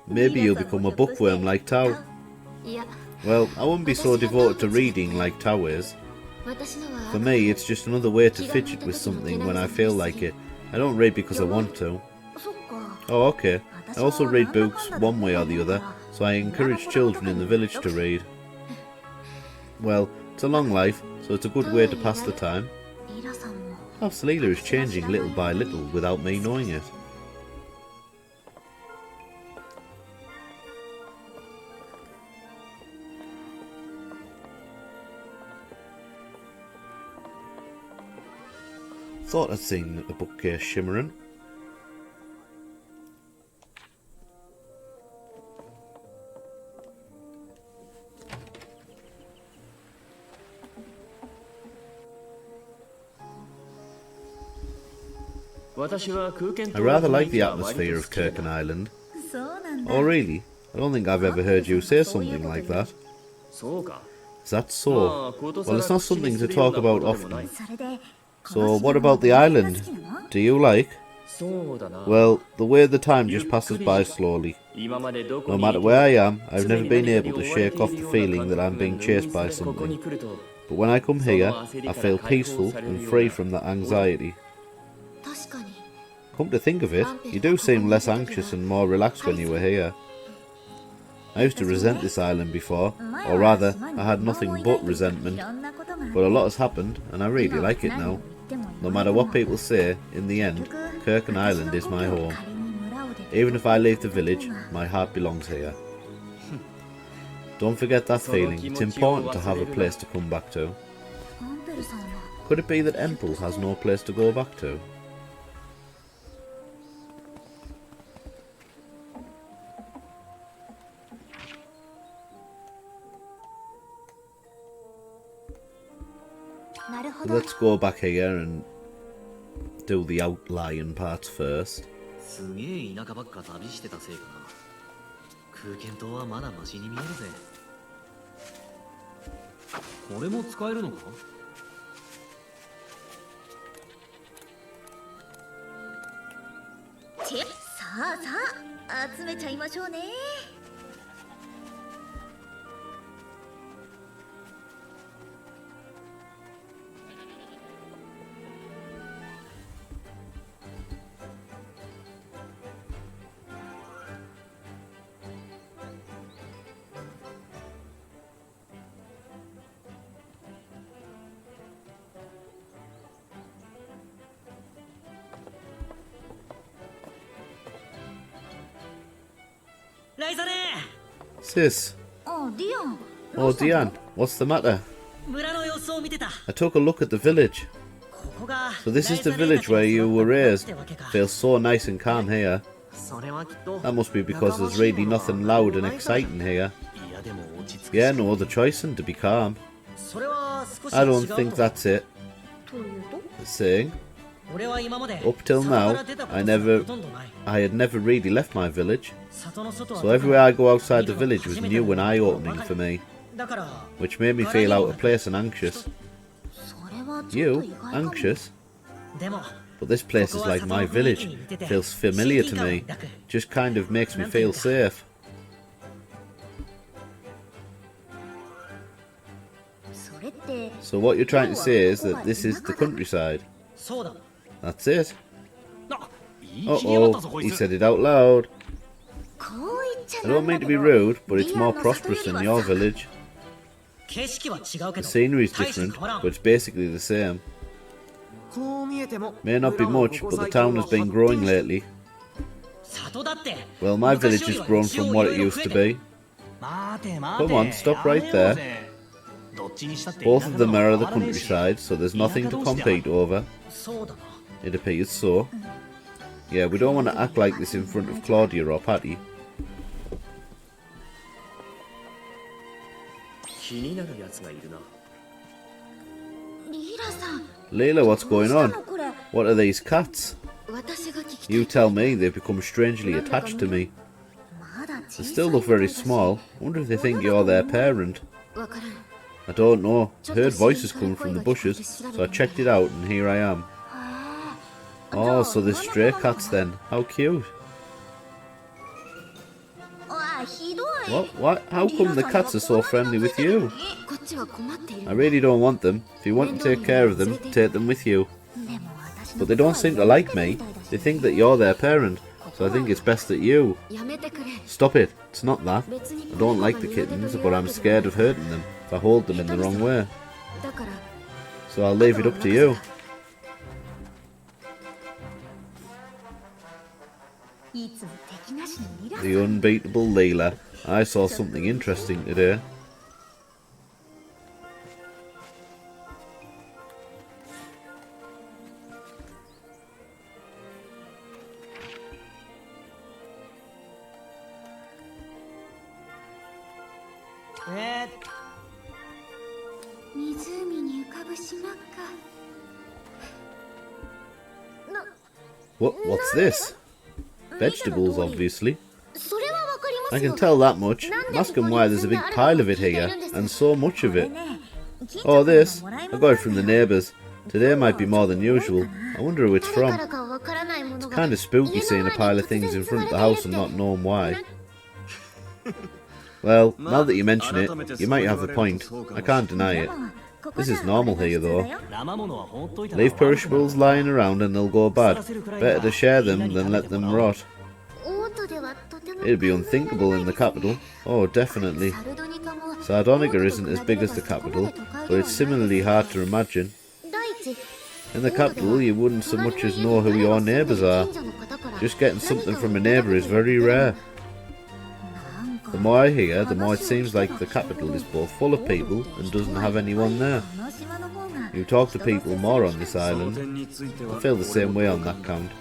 Speaker 1: Maybe you'll become a bookworm like Tao. Well, I wouldn't be so devoted to reading like Tao is. For me, it's just another way to fidget with something when I feel like it. I don't read because I want to. Oh, okay. I also read books one way or the other, so I encourage children in the village to read. Well, it's a long life, so it's a good way to pass the time. Perhaps Leela is changing little by little without me knowing it. Thought I'd seen a bookcase shimmering. I rather like the atmosphere of Kirken Island. Oh really? I don't think I've ever heard you say something like that. Is that so? Well, it's not something to talk about often. So what about the island? Do you like? Well, the way the time just passes by slowly. No matter where I am, I've never been able to shake off the feeling that I'm being chased by something. But when I come here, I feel peaceful and free from that anxiety. Come to think of it, you do seem less anxious and more relaxed when you were here. I used to resent this island before, or rather, I had nothing but resentment. But a lot has happened, and I really like it now. No matter what people say, in the end, Kirken Island is my home. Even if I leave the village, my heart belongs here. Don't forget that feeling, it's important to have a place to come back to. Could it be that Empel has no place to go back to? Let's go back here and do the outlying parts first.
Speaker 7: すげえ田舎ばっか旅してたせいかな。空間島はまだマシに見えるぜ。これも使えるのか？
Speaker 3: さあさあ集めちゃいましょうね。
Speaker 1: Sis. Oh, Diane, what's the matter? I took a look at the village. So this is the village where you were raised. Feels so nice and calm here. That must be because there's really nothing loud and exciting here. Yeah, no other choice than to be calm. I don't think that's it. Saying, up till now, I had never really left my village. So everywhere I go outside the village was new and eye-opening for me, which made me feel out of place and anxious. You? Anxious? But this place is like my village. Feels familiar to me. Just kind of makes me feel safe. So what you're trying to say is that this is the countryside? That's it. Uh-oh, he said it out loud. I don't mean to be rude, but it's more prosperous than your village. The scenery's different, but it's basically the same. May not be much, but the town has been growing lately. Well, my village has grown from what it used to be. Come on, stop right there. Both of them are the countryside, so there's nothing to compete over. It appears so. Yeah, we don't want to act like this in front of Claudia or Patty. Leela, what's going on? What are these cats? You tell me, they've become strangely attached to me. They still look very small. I wonder if they think you're their parent. I don't know. I heard voices coming from the bushes, so I checked it out and here I am. Oh, so there's stray cats then. How cute. What? How come the cats are so friendly with you? I really don't want them. If you want to take care of them, take them with you. But they don't seem to like me. They think that you're their parent, so I think it's best that you... Stop it. It's not that. I don't like the kittens, but I'm scared of hurting them if I hold them in the wrong way. So I'll leave it up to you. The unbeatable Leela. I saw something interesting today. What's this? Vegetables, obviously. I can tell that much. Ask him why there's a big pile of it here, and so much of it. Oh, this? I got it from the neighbours. Today might be more than usual. I wonder who it's from. It's kind of spooky seeing a pile of things in front of the house and not knowing why. Well, now that you mention it, you might have a point. I can't deny it. This is normal here, though. Leave perishables lying around and they'll go bad. Better to share them than let them rot. It'd be unthinkable in the capital. Oh, definitely. Sardonica isn't as big as the capital, but it's similarly hard to imagine. In the capital, you wouldn't so much as know who your neighbours are. Just getting something from a neighbour is very rare. The more I hear, the more it seems like the capital is both full of people and doesn't have anyone there. You talk to people more on this island. I feel the same way on that count.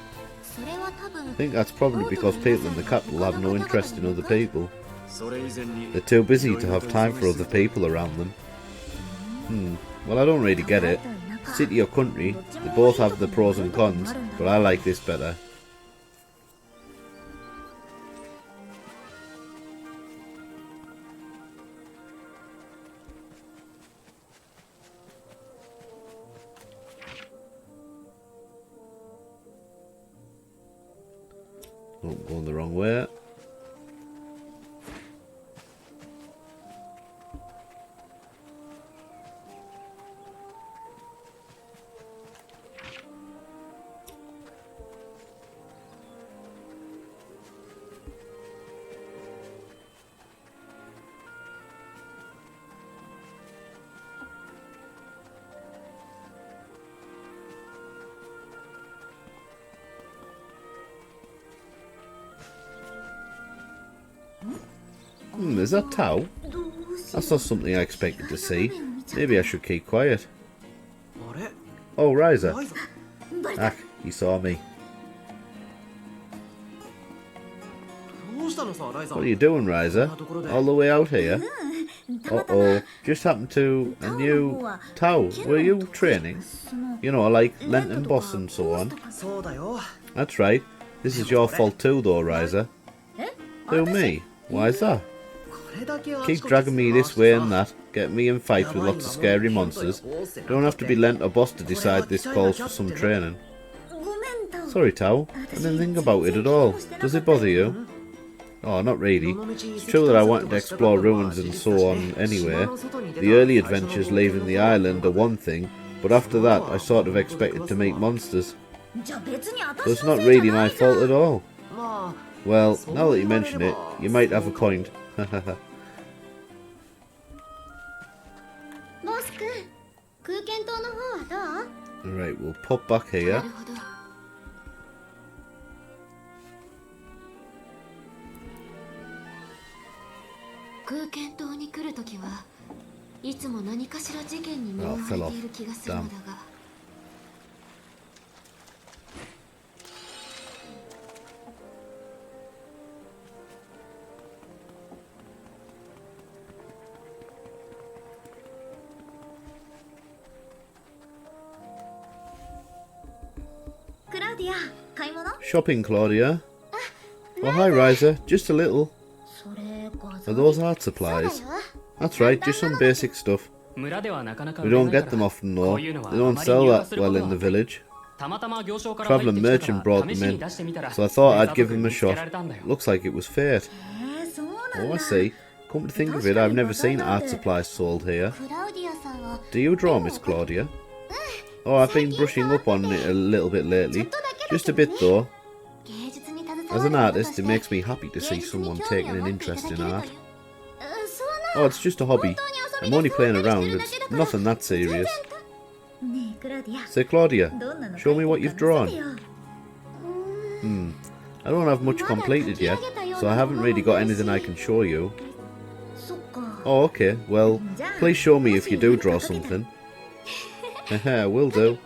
Speaker 1: I think that's probably because people in the capital have no interest in other people. They're too busy to have time for other people around them. Well, I don't really get it. City or country, they both have the pros and cons, but I like this better. Don't go in the wrong way. Is that Tau? That's not something I expected to see. Maybe I should keep quiet. Oh, Ryza. Ah, he saw me. What are you doing, Ryza? All the way out here? Uh-oh. Just happened to a new... Tau, were you training? You know, like Lenten Boss and so on. That's right. This is your fault too, though, Ryza. Who, me? Why is that? Keep dragging me this way and that, get me in fights with lots of scary monsters. Don't have to be Lent or Boss to decide this calls for some training. Sorry, Tau. I didn't think about it at all. Does it bother you? Oh, not really. It's true that I wanted to explore ruins and so on anyway. The early adventures leaving the island are one thing, but after that I sort of expected to meet monsters. So it's not really my fault at all. Well, now that you mention it, you might have a point. Alright, we'll pop back here.
Speaker 5: いつも何かしら事件に身を張っている気がするのだが。
Speaker 3: クラウディア、買い物？
Speaker 1: Shopping, Claudia. Oh, hi, Ryza. Just a little.
Speaker 3: それ画
Speaker 1: Are
Speaker 3: 材。
Speaker 1: those art supplies? That's right, just some basic stuff.
Speaker 6: 村ではなかなか
Speaker 1: We
Speaker 6: 売れ
Speaker 1: don't
Speaker 6: ないか
Speaker 1: get
Speaker 6: ら
Speaker 1: them often
Speaker 6: こ
Speaker 1: though.
Speaker 6: ういうのは
Speaker 1: They
Speaker 6: あ
Speaker 1: don't
Speaker 6: まり
Speaker 1: sell
Speaker 6: 入荷
Speaker 1: that
Speaker 6: する
Speaker 1: well
Speaker 6: こと
Speaker 1: in
Speaker 6: は
Speaker 1: the village.
Speaker 6: たまたま業商から入って
Speaker 1: Traveling
Speaker 6: きた
Speaker 1: merchant
Speaker 6: か
Speaker 1: brought
Speaker 6: ら
Speaker 1: them
Speaker 6: 試しに
Speaker 1: in,
Speaker 6: 出してみたら
Speaker 1: so I thought
Speaker 6: デ
Speaker 1: I'd
Speaker 6: ザ
Speaker 1: give
Speaker 6: ート
Speaker 1: them a
Speaker 6: 見つけ
Speaker 1: shot.
Speaker 6: られたんだよ
Speaker 1: Looks like it was fate.
Speaker 3: そうなん
Speaker 1: Oh, I
Speaker 3: だ。
Speaker 1: see. Come to think of it, I've never seen art supplies sold here.
Speaker 3: クラウディアさんは
Speaker 1: Do you draw, Miss Claudia? Oh, I've been brushing up on it a little bit lately. Just a bit though.
Speaker 3: 芸術に携わ
Speaker 1: As
Speaker 3: る
Speaker 1: an
Speaker 3: 者と
Speaker 1: artist,
Speaker 3: し
Speaker 1: it
Speaker 3: て
Speaker 1: makes me happy to see
Speaker 3: 芸術に
Speaker 1: someone
Speaker 3: 興味
Speaker 1: taking
Speaker 3: を
Speaker 1: an
Speaker 3: 持っていた
Speaker 1: interest
Speaker 3: だ
Speaker 1: in
Speaker 3: けるという
Speaker 1: art.
Speaker 3: そう
Speaker 1: Oh,
Speaker 3: な
Speaker 1: it's just a hobby. I'm only playing around, it's nothing that serious.
Speaker 3: ねえクラウディア
Speaker 1: Say, Claudia,
Speaker 3: どんなの
Speaker 1: show me what
Speaker 3: 描い
Speaker 1: you've
Speaker 3: てるか見
Speaker 1: drawn.
Speaker 3: せてよ
Speaker 1: I don't have much completed yet, so I haven't really got anything I can show you.
Speaker 3: そっか
Speaker 1: Oh, okay, well, please show me if you do draw something. Haha, will do.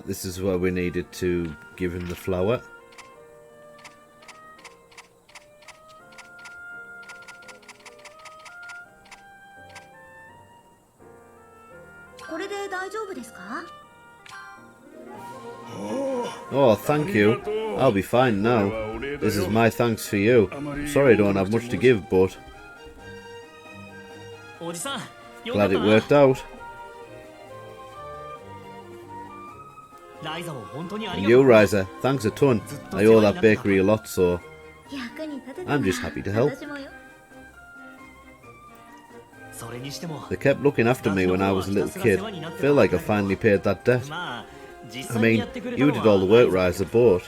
Speaker 1: This is where we needed to give him the flower.
Speaker 3: これで大丈夫ですか
Speaker 1: Oh, thank you. I'll be fine now. This is my thanks for you. I'm sorry I don't have much to give, but
Speaker 7: おじさんよかっ
Speaker 1: glad
Speaker 7: た
Speaker 1: it
Speaker 7: な
Speaker 1: worked out.
Speaker 7: ライザも本当にあり
Speaker 1: And
Speaker 7: がと
Speaker 1: you,
Speaker 7: う
Speaker 1: Ryza, thanks a ton. I owe that bakery a lot, so
Speaker 3: 役に立てた
Speaker 1: I'm just happy to help.
Speaker 3: 私もよ
Speaker 7: それにしても
Speaker 1: they kept looking after me when I was a little kid. Feel like I finally paid that debt.
Speaker 7: まあ実
Speaker 1: I
Speaker 7: 際にや
Speaker 1: mean,
Speaker 7: ってくれた
Speaker 1: you
Speaker 7: の
Speaker 1: did all the work,
Speaker 7: は
Speaker 1: Ryza, but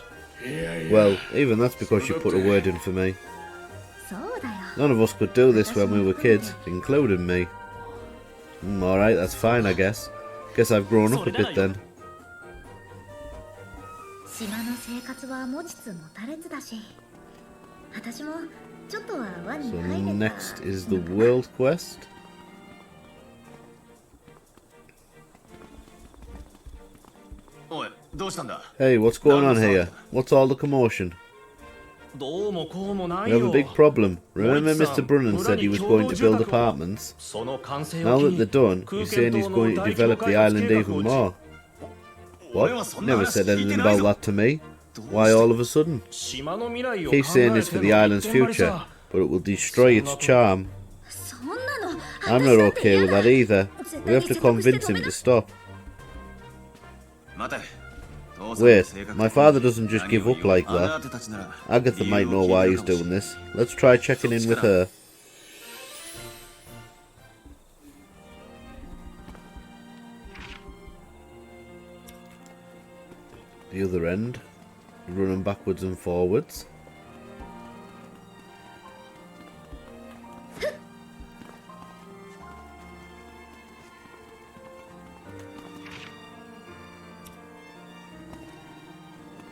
Speaker 1: well, even that's because you put a word in for me.
Speaker 3: そうだよ
Speaker 1: None of us could do this when we were kids, including me. Alright, that's fine, I guess. Guess I've grown up a bit then.
Speaker 3: 島の生活は持ちつ持たれつだし私もちょっとは輪に
Speaker 1: So
Speaker 3: 入れた
Speaker 1: next is the world quest.
Speaker 4: おいどうしたんだ
Speaker 1: Hey, what's going on here? What's all the commotion?
Speaker 6: どうもこうもな
Speaker 1: We
Speaker 6: い
Speaker 1: have a
Speaker 6: よ
Speaker 1: big problem. Remember Mr. Brunnan said he was going to build apartments?
Speaker 6: その完成
Speaker 1: Now
Speaker 6: を機
Speaker 1: that
Speaker 6: に
Speaker 1: they're done,
Speaker 6: 空
Speaker 1: he's
Speaker 6: 間
Speaker 1: saying he's
Speaker 6: 島の
Speaker 1: going to
Speaker 6: 大規模
Speaker 1: develop the
Speaker 6: 開発
Speaker 1: island
Speaker 6: 計
Speaker 1: even
Speaker 6: 画を
Speaker 1: more.
Speaker 4: 俺
Speaker 1: What?
Speaker 4: はそんな
Speaker 1: Never
Speaker 4: 話
Speaker 1: said
Speaker 4: 聞い
Speaker 1: anything
Speaker 4: てない
Speaker 1: about
Speaker 4: ぞ
Speaker 1: that to me. Why all of a sudden?
Speaker 6: 島の未来を
Speaker 1: Keep
Speaker 6: 考
Speaker 1: saying
Speaker 6: え
Speaker 1: it's
Speaker 6: て
Speaker 1: for
Speaker 6: の
Speaker 1: the island's
Speaker 6: 一点張り
Speaker 1: future,
Speaker 6: さ
Speaker 1: but it will destroy its charm.
Speaker 3: そんなの
Speaker 1: I'm not okay with that either. We have to convince him to stop.
Speaker 4: 待て
Speaker 1: Wait, my father doesn't just give up like that. Agatha might know why he's doing this. Let's try checking in with her. The other end, running backwards and forwards.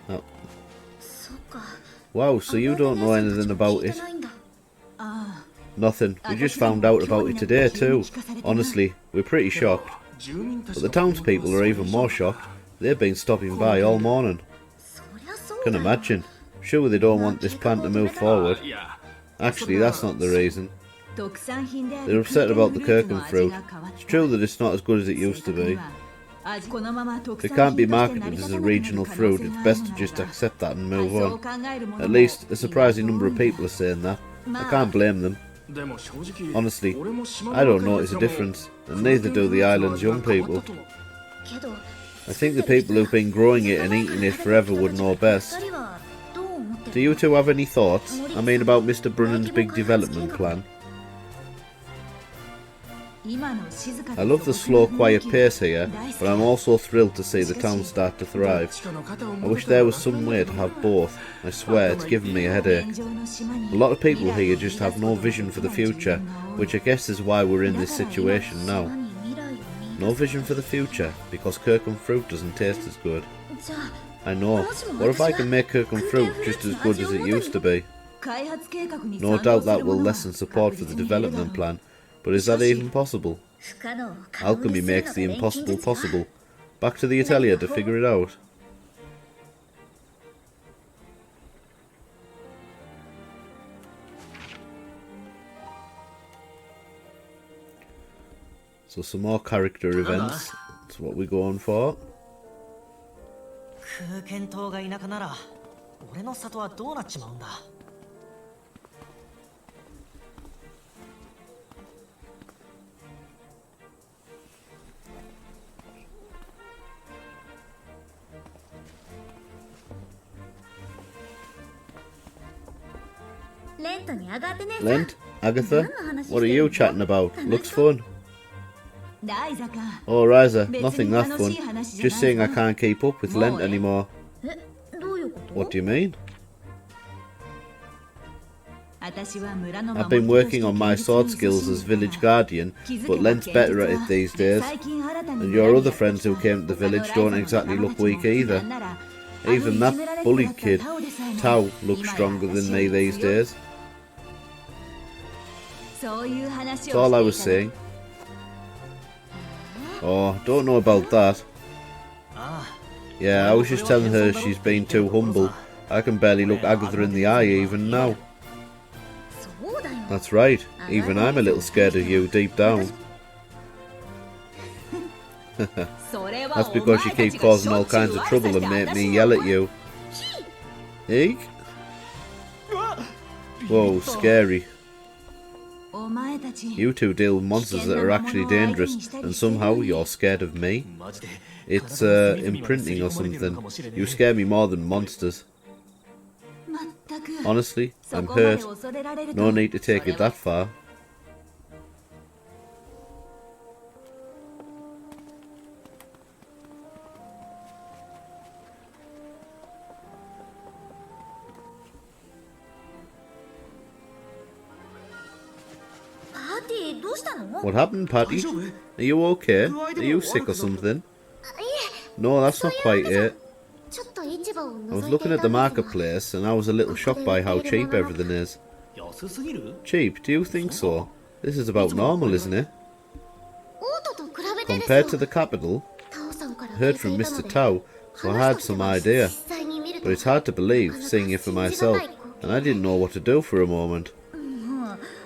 Speaker 1: Oh.
Speaker 3: そっか
Speaker 1: Wow, so you don't know anything about it?
Speaker 3: 聞いてないんだ
Speaker 1: Nothing. We just found out about it today too. Honestly, we're pretty shocked.
Speaker 6: 住民たち
Speaker 1: But the townspeople are even more shocked. They've been stopping by all morning.
Speaker 3: そりゃそう
Speaker 1: Can
Speaker 3: だよ
Speaker 1: imagine. Surely they don't want this plan to move forward. Actually, that's not the reason. They're upset about the Kirkham fruit. It's true that it's not as good as it used to be. If it can't be marketed as a regional fruit, it's best to just accept that and move on. At least, a surprising number of people are saying that. I can't blame them.
Speaker 6: でも正直
Speaker 1: Honestly,
Speaker 6: 俺も島
Speaker 1: I
Speaker 6: の
Speaker 1: don't
Speaker 6: 若い
Speaker 1: notice a
Speaker 6: 奴らも
Speaker 1: difference, and neither do the island's young people.
Speaker 3: けど
Speaker 1: I think the people who've been growing it and eating it forever would know best.
Speaker 3: 二人は
Speaker 1: Do you two have any thoughts? I mean about Mr. Brunnen's big development plan. I love the slow, quiet pace here, but I'm also thrilled to see the town start to thrive. I wish there was some way to have both. I swear, it's giving me a headache. A lot of people here just have no vision for the future, which I guess is why we're in this situation now. No vision for the future, because Kirkham fruit doesn't taste as good. I know. What if I can make Kirkham fruit just as good as it used to be? No doubt that will lessen support for the development plan. But is that even possible? Alchemy makes the impossible possible. Back to the Atelier to figure it out. So some more character events. That's what we're going for.
Speaker 2: 空間島が田舎なら俺の里はどうなっちまうんだ。
Speaker 1: Lent? Agatha? What are you chatting about? Looks fun. Oh, Ryza, nothing that fun. Just saying I can't keep up with Lent anymore. What do you mean? I've been working on my sword skills as village guardian, but Lent's better at it these days. And your other friends who came to the village don't exactly look weak either. Even that bullied kid, Tao, looks stronger than me these days. That's all I was saying. Oh, don't know about that. Yeah, I was just telling her she's been too humble. I can barely look Agatha in the eye even now. That's right, even I'm a little scared of you deep down. That's because you keep causing all kinds of trouble and make me yell at you. Eek? Whoa, scary. You two deal with monsters that are actually dangerous, and somehow you're scared of me? It's imprinting or something. You scare me more than monsters. Honestly, I'm hurt. No need to take it that far. What happened, Patty? Are you okay? Are you sick or something? No, that's not quite it. I was looking at the marketplace and I was a little shocked by how cheap everything is. Cheap? Do you think so? This is about normal, isn't it? Compared to the capital? I heard from Mr. Tao, so I had some idea. But it's hard to believe, seeing it for myself, and I didn't know what to do for a moment.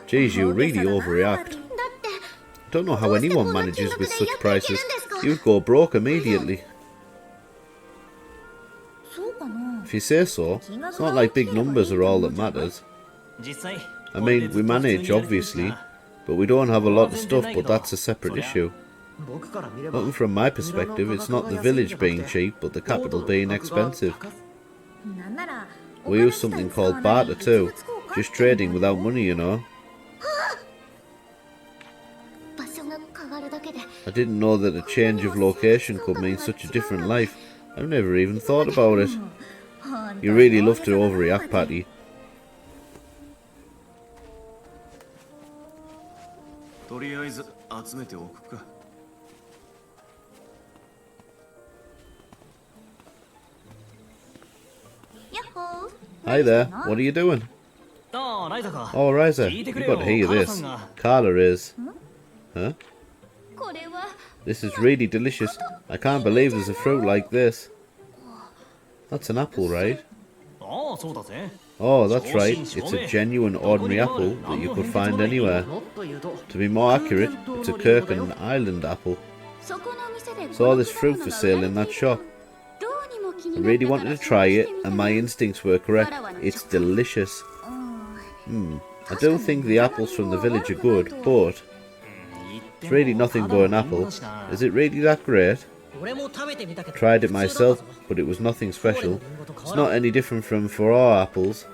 Speaker 1: Geez, you really overreact. I don't know how anyone manages with such prices. You'd go broke immediately. If you say so, it's not like big numbers are all that matters. I mean, we manage, obviously, but we don't have a lot of stuff, but that's a separate issue. Looking from my perspective, it's not the village being cheap, but the capital being expensive. We use something called barter too, just trading without money, you know. I didn't know that a change of location could mean such a different life. I've never even thought about it. You really love to overreact, Patty. Hi there, what are you doing? Oh, Ryza, you've got to hear this. Carla is. Huh? This is really delicious. I can't believe there's a fruit like this. That's an apple, right? Oh, that's right. It's a genuine ordinary apple that you could find anywhere. To be more accurate, it's a Kirkham Island apple. Saw this fruit for sale in that shop. I really wanted to try it, and my instincts were correct. It's delicious. I do think the apples from the village are good, but it's really nothing but an apple. Is it really that great? Tried it myself, but it was nothing special. It's not any different from for our apples.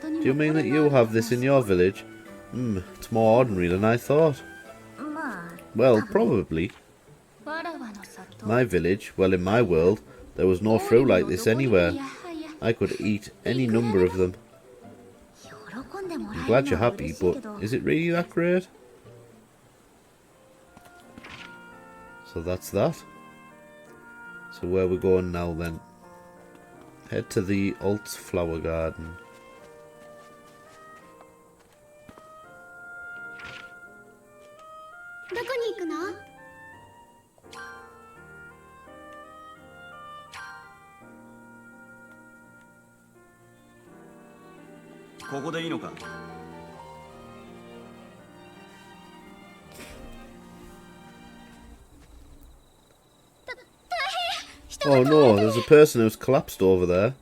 Speaker 1: Do you mean that you have this in your village? It's more ordinary than I thought. Well, probably. My village, well, in my world, there was no fruit like this anywhere. I could eat any number of them. I'm glad you're happy, but is it really that great? So that's that. So where we're going now then? Head to the Alt's flower garden. Oh no, there's a person who's collapsed over there.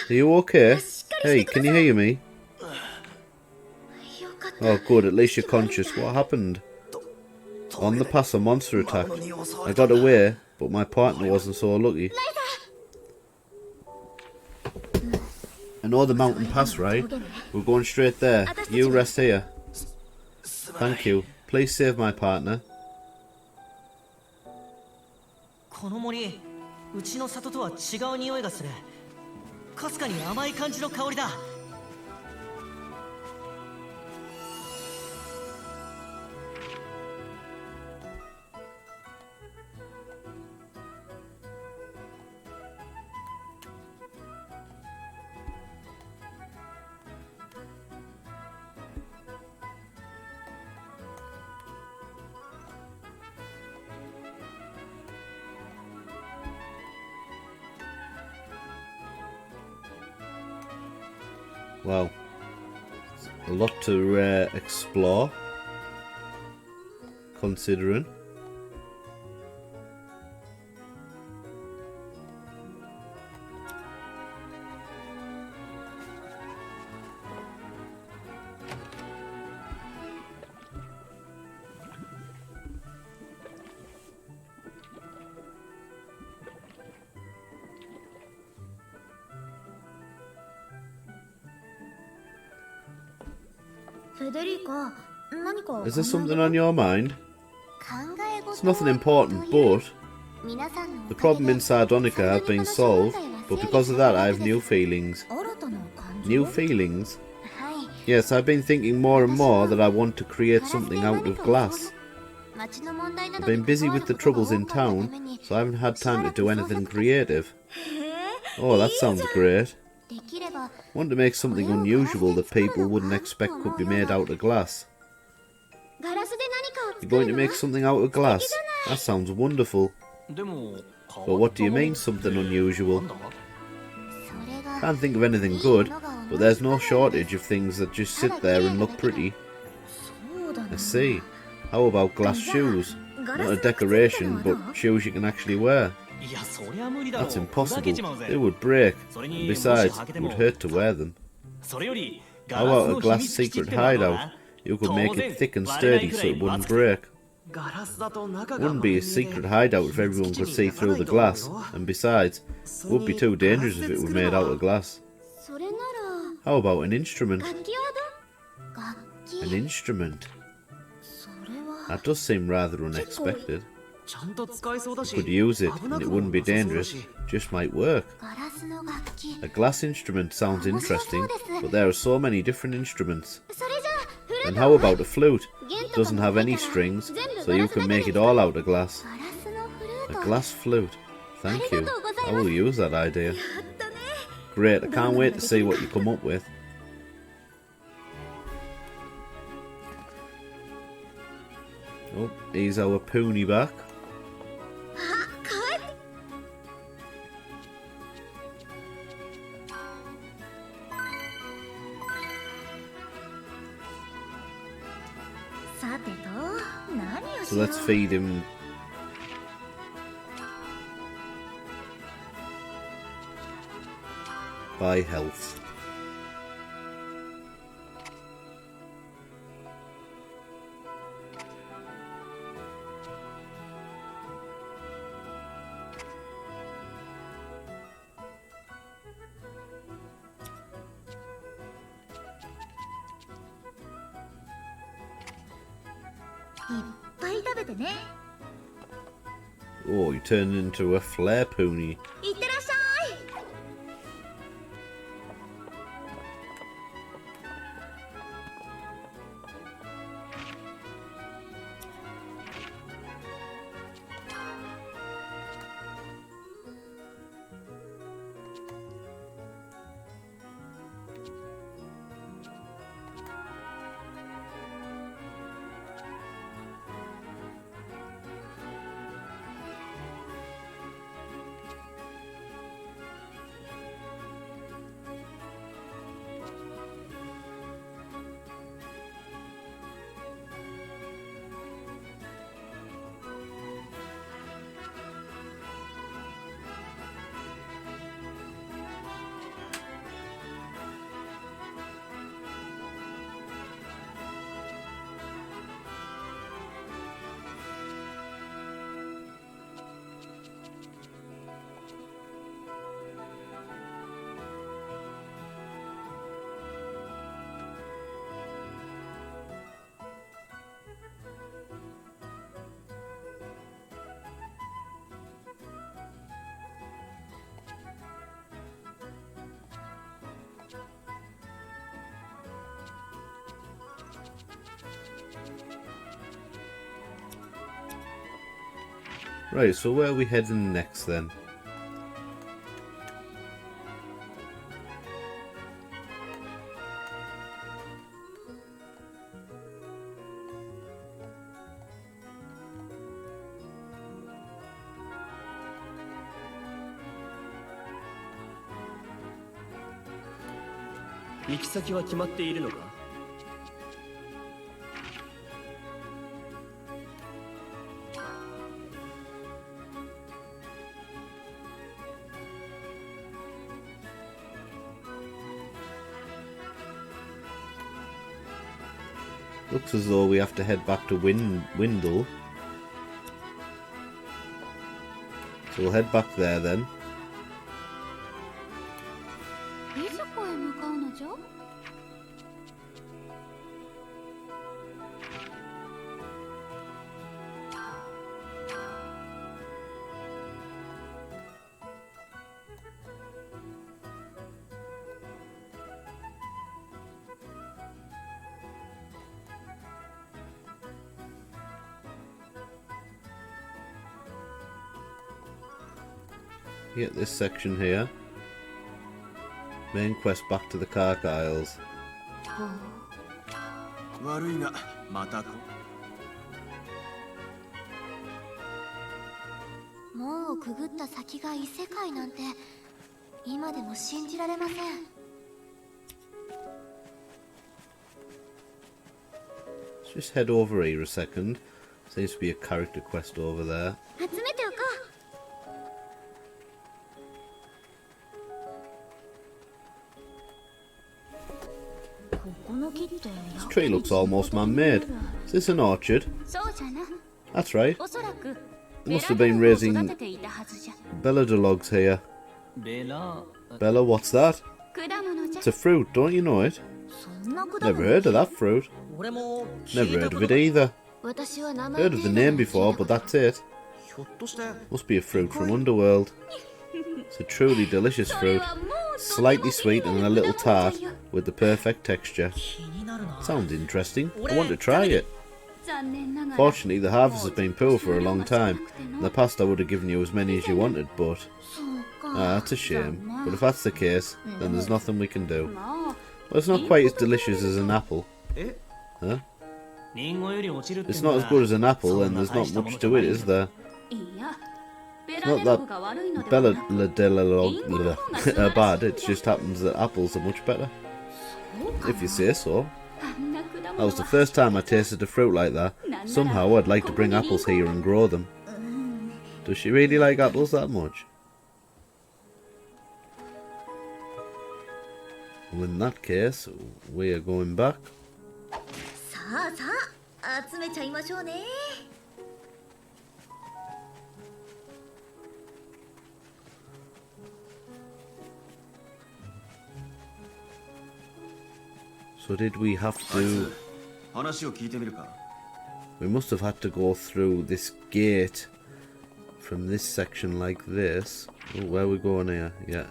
Speaker 1: Are you okay? Hey, can you hear me? Oh good, at least you're conscious. What happened? On the pass, a monster attacked. I got away, but my partner wasn't so lucky. I know the mountain pass, right? We're going straight there. You rest here. Thank you. Please save my partner.
Speaker 2: この森、うちの里とは違う匂いがする。かすかに甘い感じの香りだ。
Speaker 1: Well, a lot to explore, considering. Is there something on your mind? It's nothing important, but the problem inside Donica has been solved, but because of that I have new feelings. New feelings? Yes, I've been thinking more and more that I want to create something out of glass. I've been busy with the troubles in town, so I haven't had time to do anything creative. Oh, that sounds great. I want to make something unusual that people wouldn't expect could be made out of glass. You're going to make something out of glass? That sounds wonderful. But what do you mean, something unusual? Can't think of anything good, but there's no shortage of things that just sit there and look pretty. I see. How about glass shoes? Not a decoration, but shoes you can actually wear. That's impossible. They would break. And besides, it would hurt to wear them. How about a glass secret hideout? You could make it thick and sturdy so it wouldn't break. Wouldn't be a secret hideout if everyone could see through the glass, and besides, it would be too dangerous if it were made out of glass. How about an instrument? An instrument? That does seem rather unexpected. You could use it, and it wouldn't be dangerous, just might work. A glass instrument sounds interesting, but there are so many different instruments. And how about a flute? It doesn't have any strings, so you can make it all out of glass. A glass flute. Thank you. I will use that idea. Great, I can't wait to see what you come up with. Oh, here's our pony back. So let's feed him. By health.
Speaker 3: ぱい食べてね。
Speaker 1: Oh, you turned into a flare pony.
Speaker 3: いってらっしゃい。
Speaker 1: Right, so where are we heading next then?
Speaker 6: Miki 行き先は決まっているのか?
Speaker 1: Looks as though we have to head back to Windle. So we'll head back there then.
Speaker 3: いずこへ向かうのじゃ?
Speaker 1: You get this section here. Main quest back to the Kark Isles.
Speaker 4: 悪いがまた
Speaker 3: 門をくぐった先が異世界なんて今でも信じられません。
Speaker 1: Let's just head over here a second. Seems to be a character quest over there.
Speaker 3: 集めておこう。
Speaker 1: This tree looks almost man-made. Is this an orchard? That's right. They must have been raising belladologs here. Bella, what's that? It's a fruit, don't you know it? Never heard of that fruit. Never heard of it either. Heard of the name before, but that's it. Must be a fruit from Underworld. It's a truly delicious fruit. Slightly sweet and a little tart, with the perfect texture. Sounds interesting. I want to try it. Fortunately, the harvest has been poor for a long time. In the past I would have given you as many as you wanted, but... that's a shame. But if that's the case, then there's nothing we can do. Well, it's not quite as delicious as an apple. Huh? It's not as good as an apple, and there's not much to it, is there? It's not that belladolog are bad, it just happens that apples are much better. If you say so. That was the first time I tasted a fruit like that. Somehow I'd like to bring apples here and grow them. Does she really like apples that much? Well, in that case, we are going back.
Speaker 3: さあさあ、集めちゃいましょうね。
Speaker 1: So did we have to...
Speaker 4: 話を聞いてみるか。
Speaker 1: We must have had to go through this gate from this section like this. Oh, where are we going here? Yeah,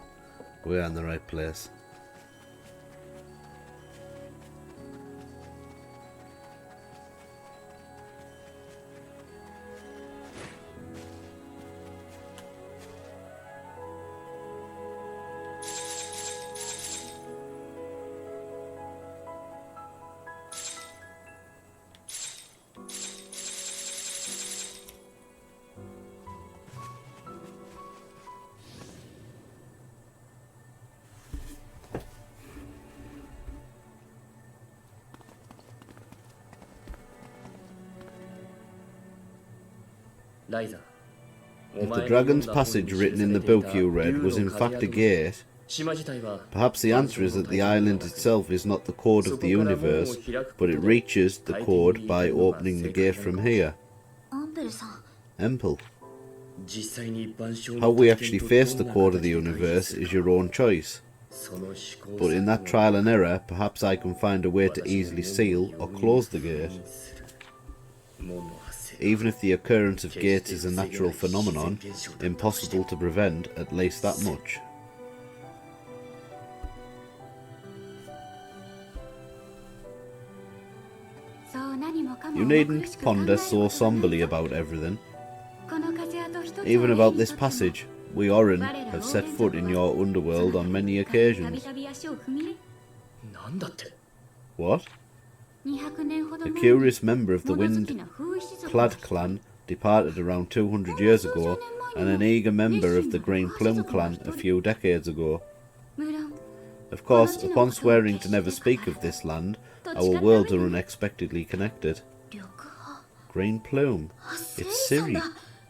Speaker 1: we're in the right place.
Speaker 6: Ryza,
Speaker 1: If the Dragon's Passage written in the book you read was in fact a gate, perhaps the answer is that the island itself is not the code of the universe, but it reaches the code by opening the gate from here. Empel. How we actually face the code of the universe is your own choice. But in that trial and error, perhaps I can find a way to easily seal or close the gate. Even if the occurrence of gates is a natural phenomenon, impossible to prevent, at least that much. You needn't ponder so somberly about everything. Even about this passage, we Orin have set foot in your underworld on many occasions. What? A curious member of the Wind-Clad clan departed around 200 years ago, and an eager member of the Green Plume clan a few decades ago. Of course, upon swearing to never speak of this land, our worlds are unexpectedly connected. Green Plume. It's Ciri.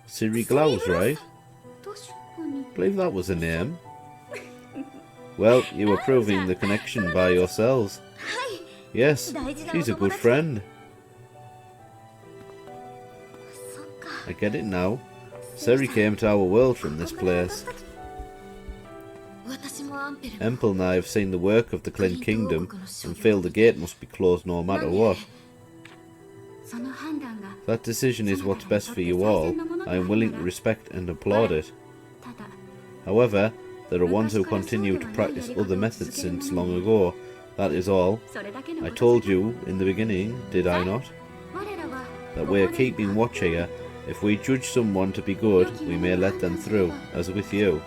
Speaker 1: Ciri Glaus, right? I believe that was a name. Well, you were proving the connection by yourselves. Yes, she's a good friend. I get it now. Ciri came to our world from this place. Empel and I have seen the work of the Clint Kingdom and feel the gate must be closed no matter what. That decision is what's best for you all. I am willing to respect and applaud it. However, there are ones who continue to practice other methods since long ago. That is all. I told you in the beginning, did I not? That we are keeping watch here. If we judge someone to be good, we may let them through, as with you.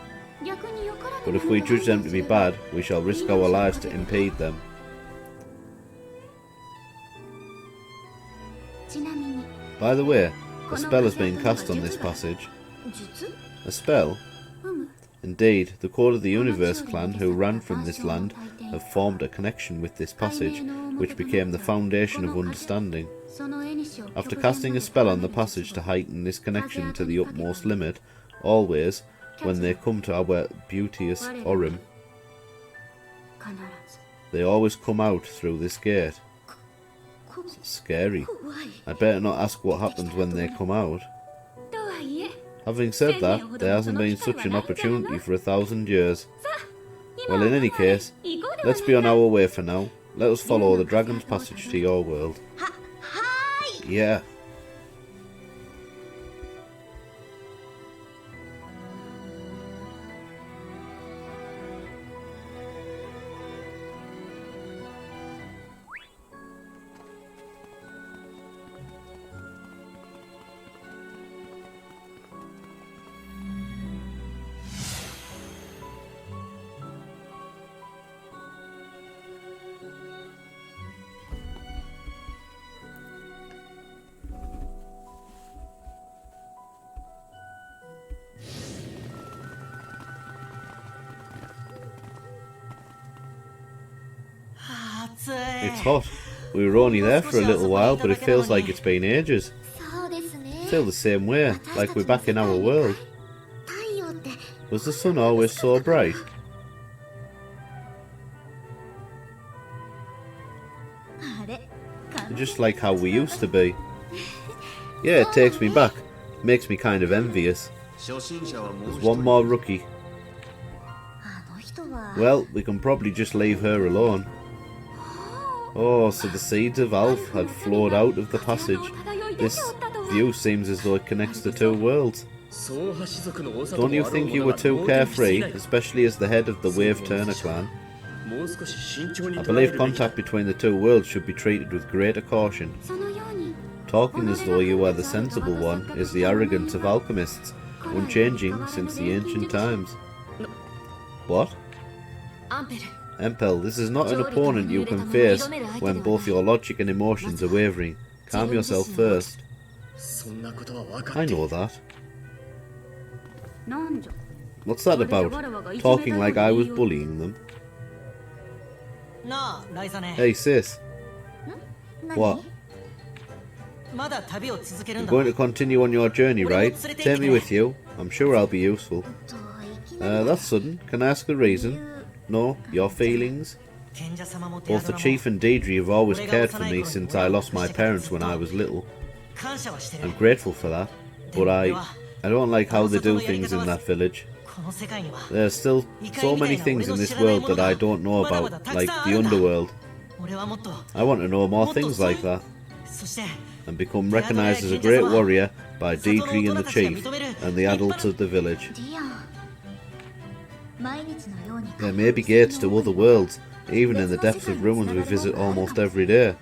Speaker 1: But if we judge them to be bad, we shall risk our lives to impede them. By the way, a spell has been cast on this passage. A spell? Indeed, the Code of the Universe clan who ran from this land have formed a connection with this passage, which became the foundation of understanding. After casting a spell on the passage to heighten this connection to the utmost limit, always, when they come to our beauteous Orim, they always come out through this gate. It's scary. I better not ask what happens when they come out. Having said that, there hasn't been such an opportunity for 1,000 years. Well, in any case, let's be on our way for now. Let us follow the Dragon's Passage to your world. Yeah. It's hot. We were only there for a little while, but it feels like it's been ages. I feel the same way, like we're back in our world. Was the sun always so bright? Just like how we used to be. Yeah, it takes me back. Makes me kind of envious. There's one more rookie. Well, we can probably just leave her alone. Oh, so the seeds of Alf had flowed out of the passage. This view seems as though it connects the two worlds. Don't you think you were too carefree, especially as the head of the Wave Turner clan? I believe contact between the two worlds should be treated with greater caution. Talking as though you are the sensible one is the arrogance of alchemists, unchanging since the ancient times. What? Empel, this is not an opponent you can face when both your logic and emotions are wavering. Calm yourself first. I know that. What's that about? Talking like I was bullying them. Hey sis. What? You're going to continue on your journey, right? Take me with you. I'm sure I'll be useful. That's sudden. Can I ask the reason? No? Your feelings? Both the Chief and Deidre have always cared for me since I lost my parents when I was little. I'm grateful for that, but I don't like how they do things in that village. There's still so many things in this world that I don't know about, like the Underworld. I want to know more things like that, and become recognised as a great warrior by Deidre and the Chief, and the adults of the village. There may be gates to other worlds, even in the depths of ruins we visit almost every day.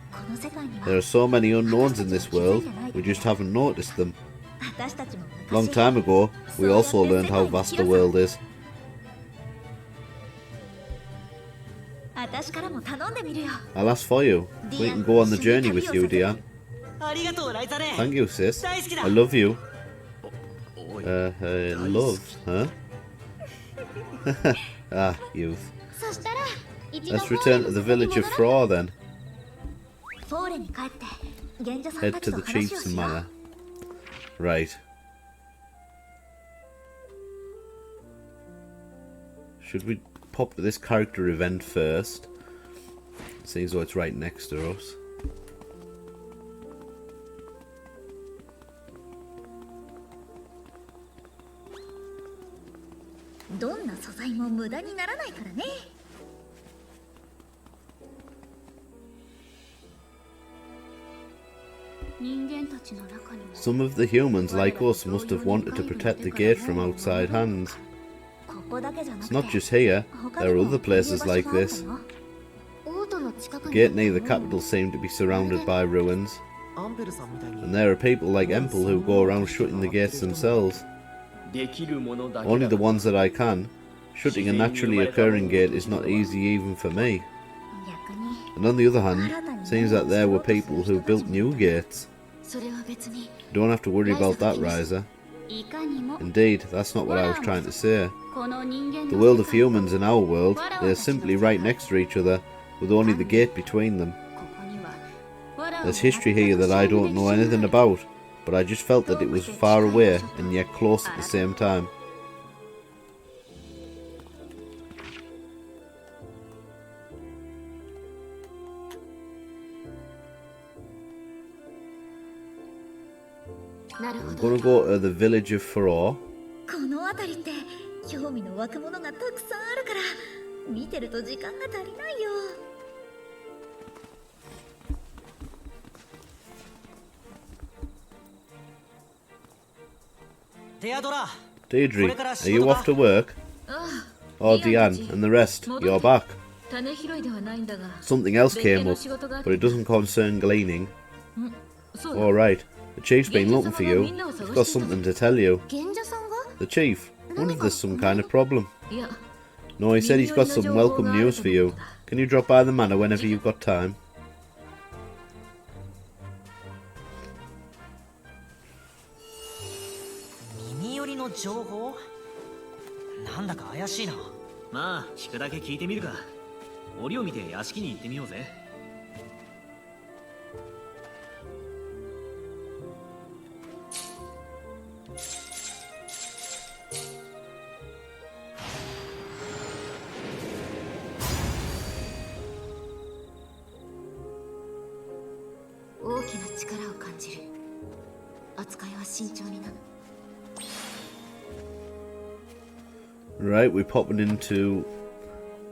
Speaker 1: There are so many unknowns in this world, we just haven't noticed them. Long time ago, we also learned how vast the world is. I'll ask for you. We can go on the journey with you, Diane. Thank you, sis. I love you. Love, huh? Ah, youth. Let's return to the village of Fra then. Head to the chief's manor. Right. Should we pop to this character event first? Seems though it's right next to us. Some of the humans, like us, must have wanted to protect the gate from outside hands. It's not just here, there are other places like this. The gate near the capital seemed to be surrounded by ruins, and there are people like Empel who go around shutting the gates themselves. Only the ones that I can. Shutting a naturally occurring gate is not easy even for me. And on the other hand, seems that there were people who built new gates. Don't have to worry about that, Ryza. Indeed, that's not what I was trying to say. The world of humans and our world, they are simply right next to each other, with only the gate between them. There's history here that I don't know anything about, but I just felt that it was far away and yet close at the same time. I'm gonna go to the village of Furor. Deidre, are you off to work? Oh, Diane and the rest, you're back. Something else came up, but it doesn't concern gleaning. Alright, the chief's been looking for you. He's got something to tell you. The chief? Wonder if there's some kind of problem. No, he said he's got some welcome news for you. Can you drop by the manor whenever you've got time? Right, we're popping into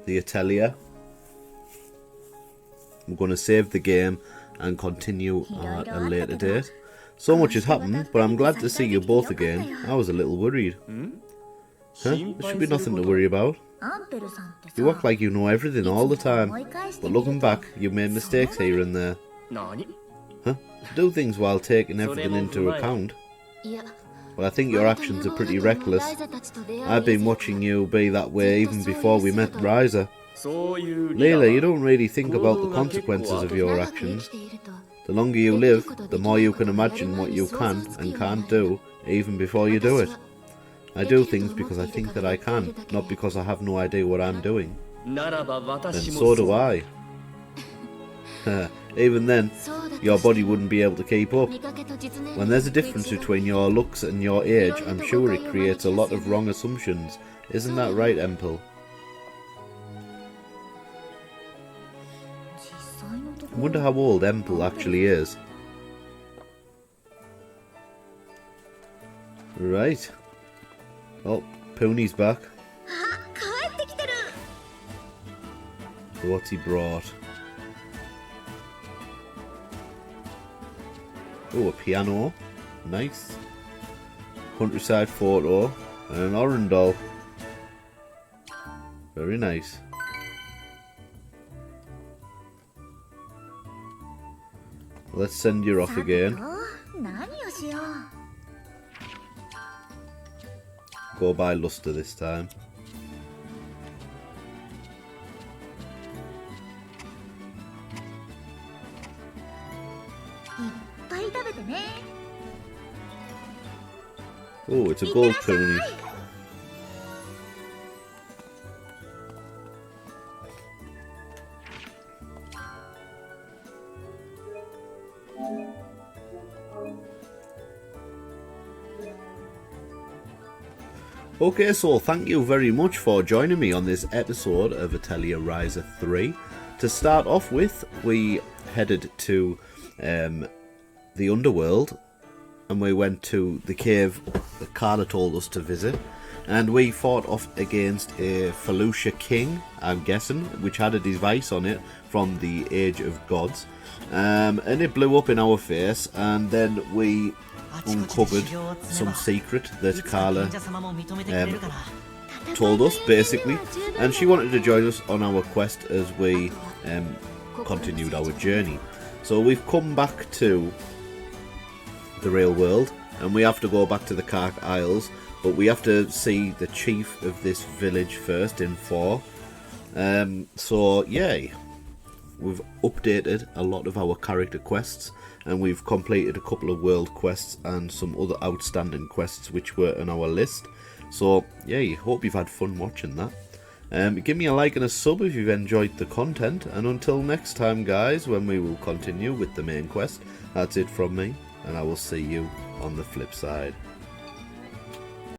Speaker 1: the Atelier. I'm going to save the game and continue at a later date. So much has happened, but I'm glad to see you both again. I was a little worried. Huh? There should be nothing to worry about. You act like you know everything all the time, but looking back, you've made mistakes here and there. Huh? Do things while taking everything into account. Well, I think your actions are pretty reckless. I've been watching you be that way even before we met Ryza. Layla, you don't really think about the consequences of your actions. The longer you live, the more you can imagine what you can and can't do, even before you do it. I do things because I think that I can, not because I have no idea what I'm doing. And so do I. Even then, your body wouldn't be able to keep up. When there's a difference between your looks and your age, I'm sure it creates a lot of wrong assumptions. Isn't that right, Empel? I wonder how old Empel actually is. Right. Oh, Pony's back. What's he brought? Oh, a piano. Nice. Countryside photo. And an Orandol. Very nice. Let's send you off again. Go by Luster this time. Oh, it's a gold pony. Okay, so thank you very much for joining me on this episode of Atelier Ryza 3. To start off with, we headed to the Underworld, and we went to the cave that Carla told us to visit, and we fought off against a Felucia King, I'm guessing, which had a device on it from the Age of Gods, and it blew up in our face, and then we uncovered some secret that Carla told us, basically, and she wanted to join us on our quest as we continued our journey. So we've come back to the real world, and we have to go back to the Kark Isles, but we have to see the chief of this village first in 4. So yay, we've updated a lot of our character quests, and we've completed a couple of world quests and some other outstanding quests which were on our list. So yay, hope you've had fun watching that. Give me a like and a sub if you've enjoyed the content, and until next time guys, when we will continue with the main quest, that's it from me, and I will see you on the flip side.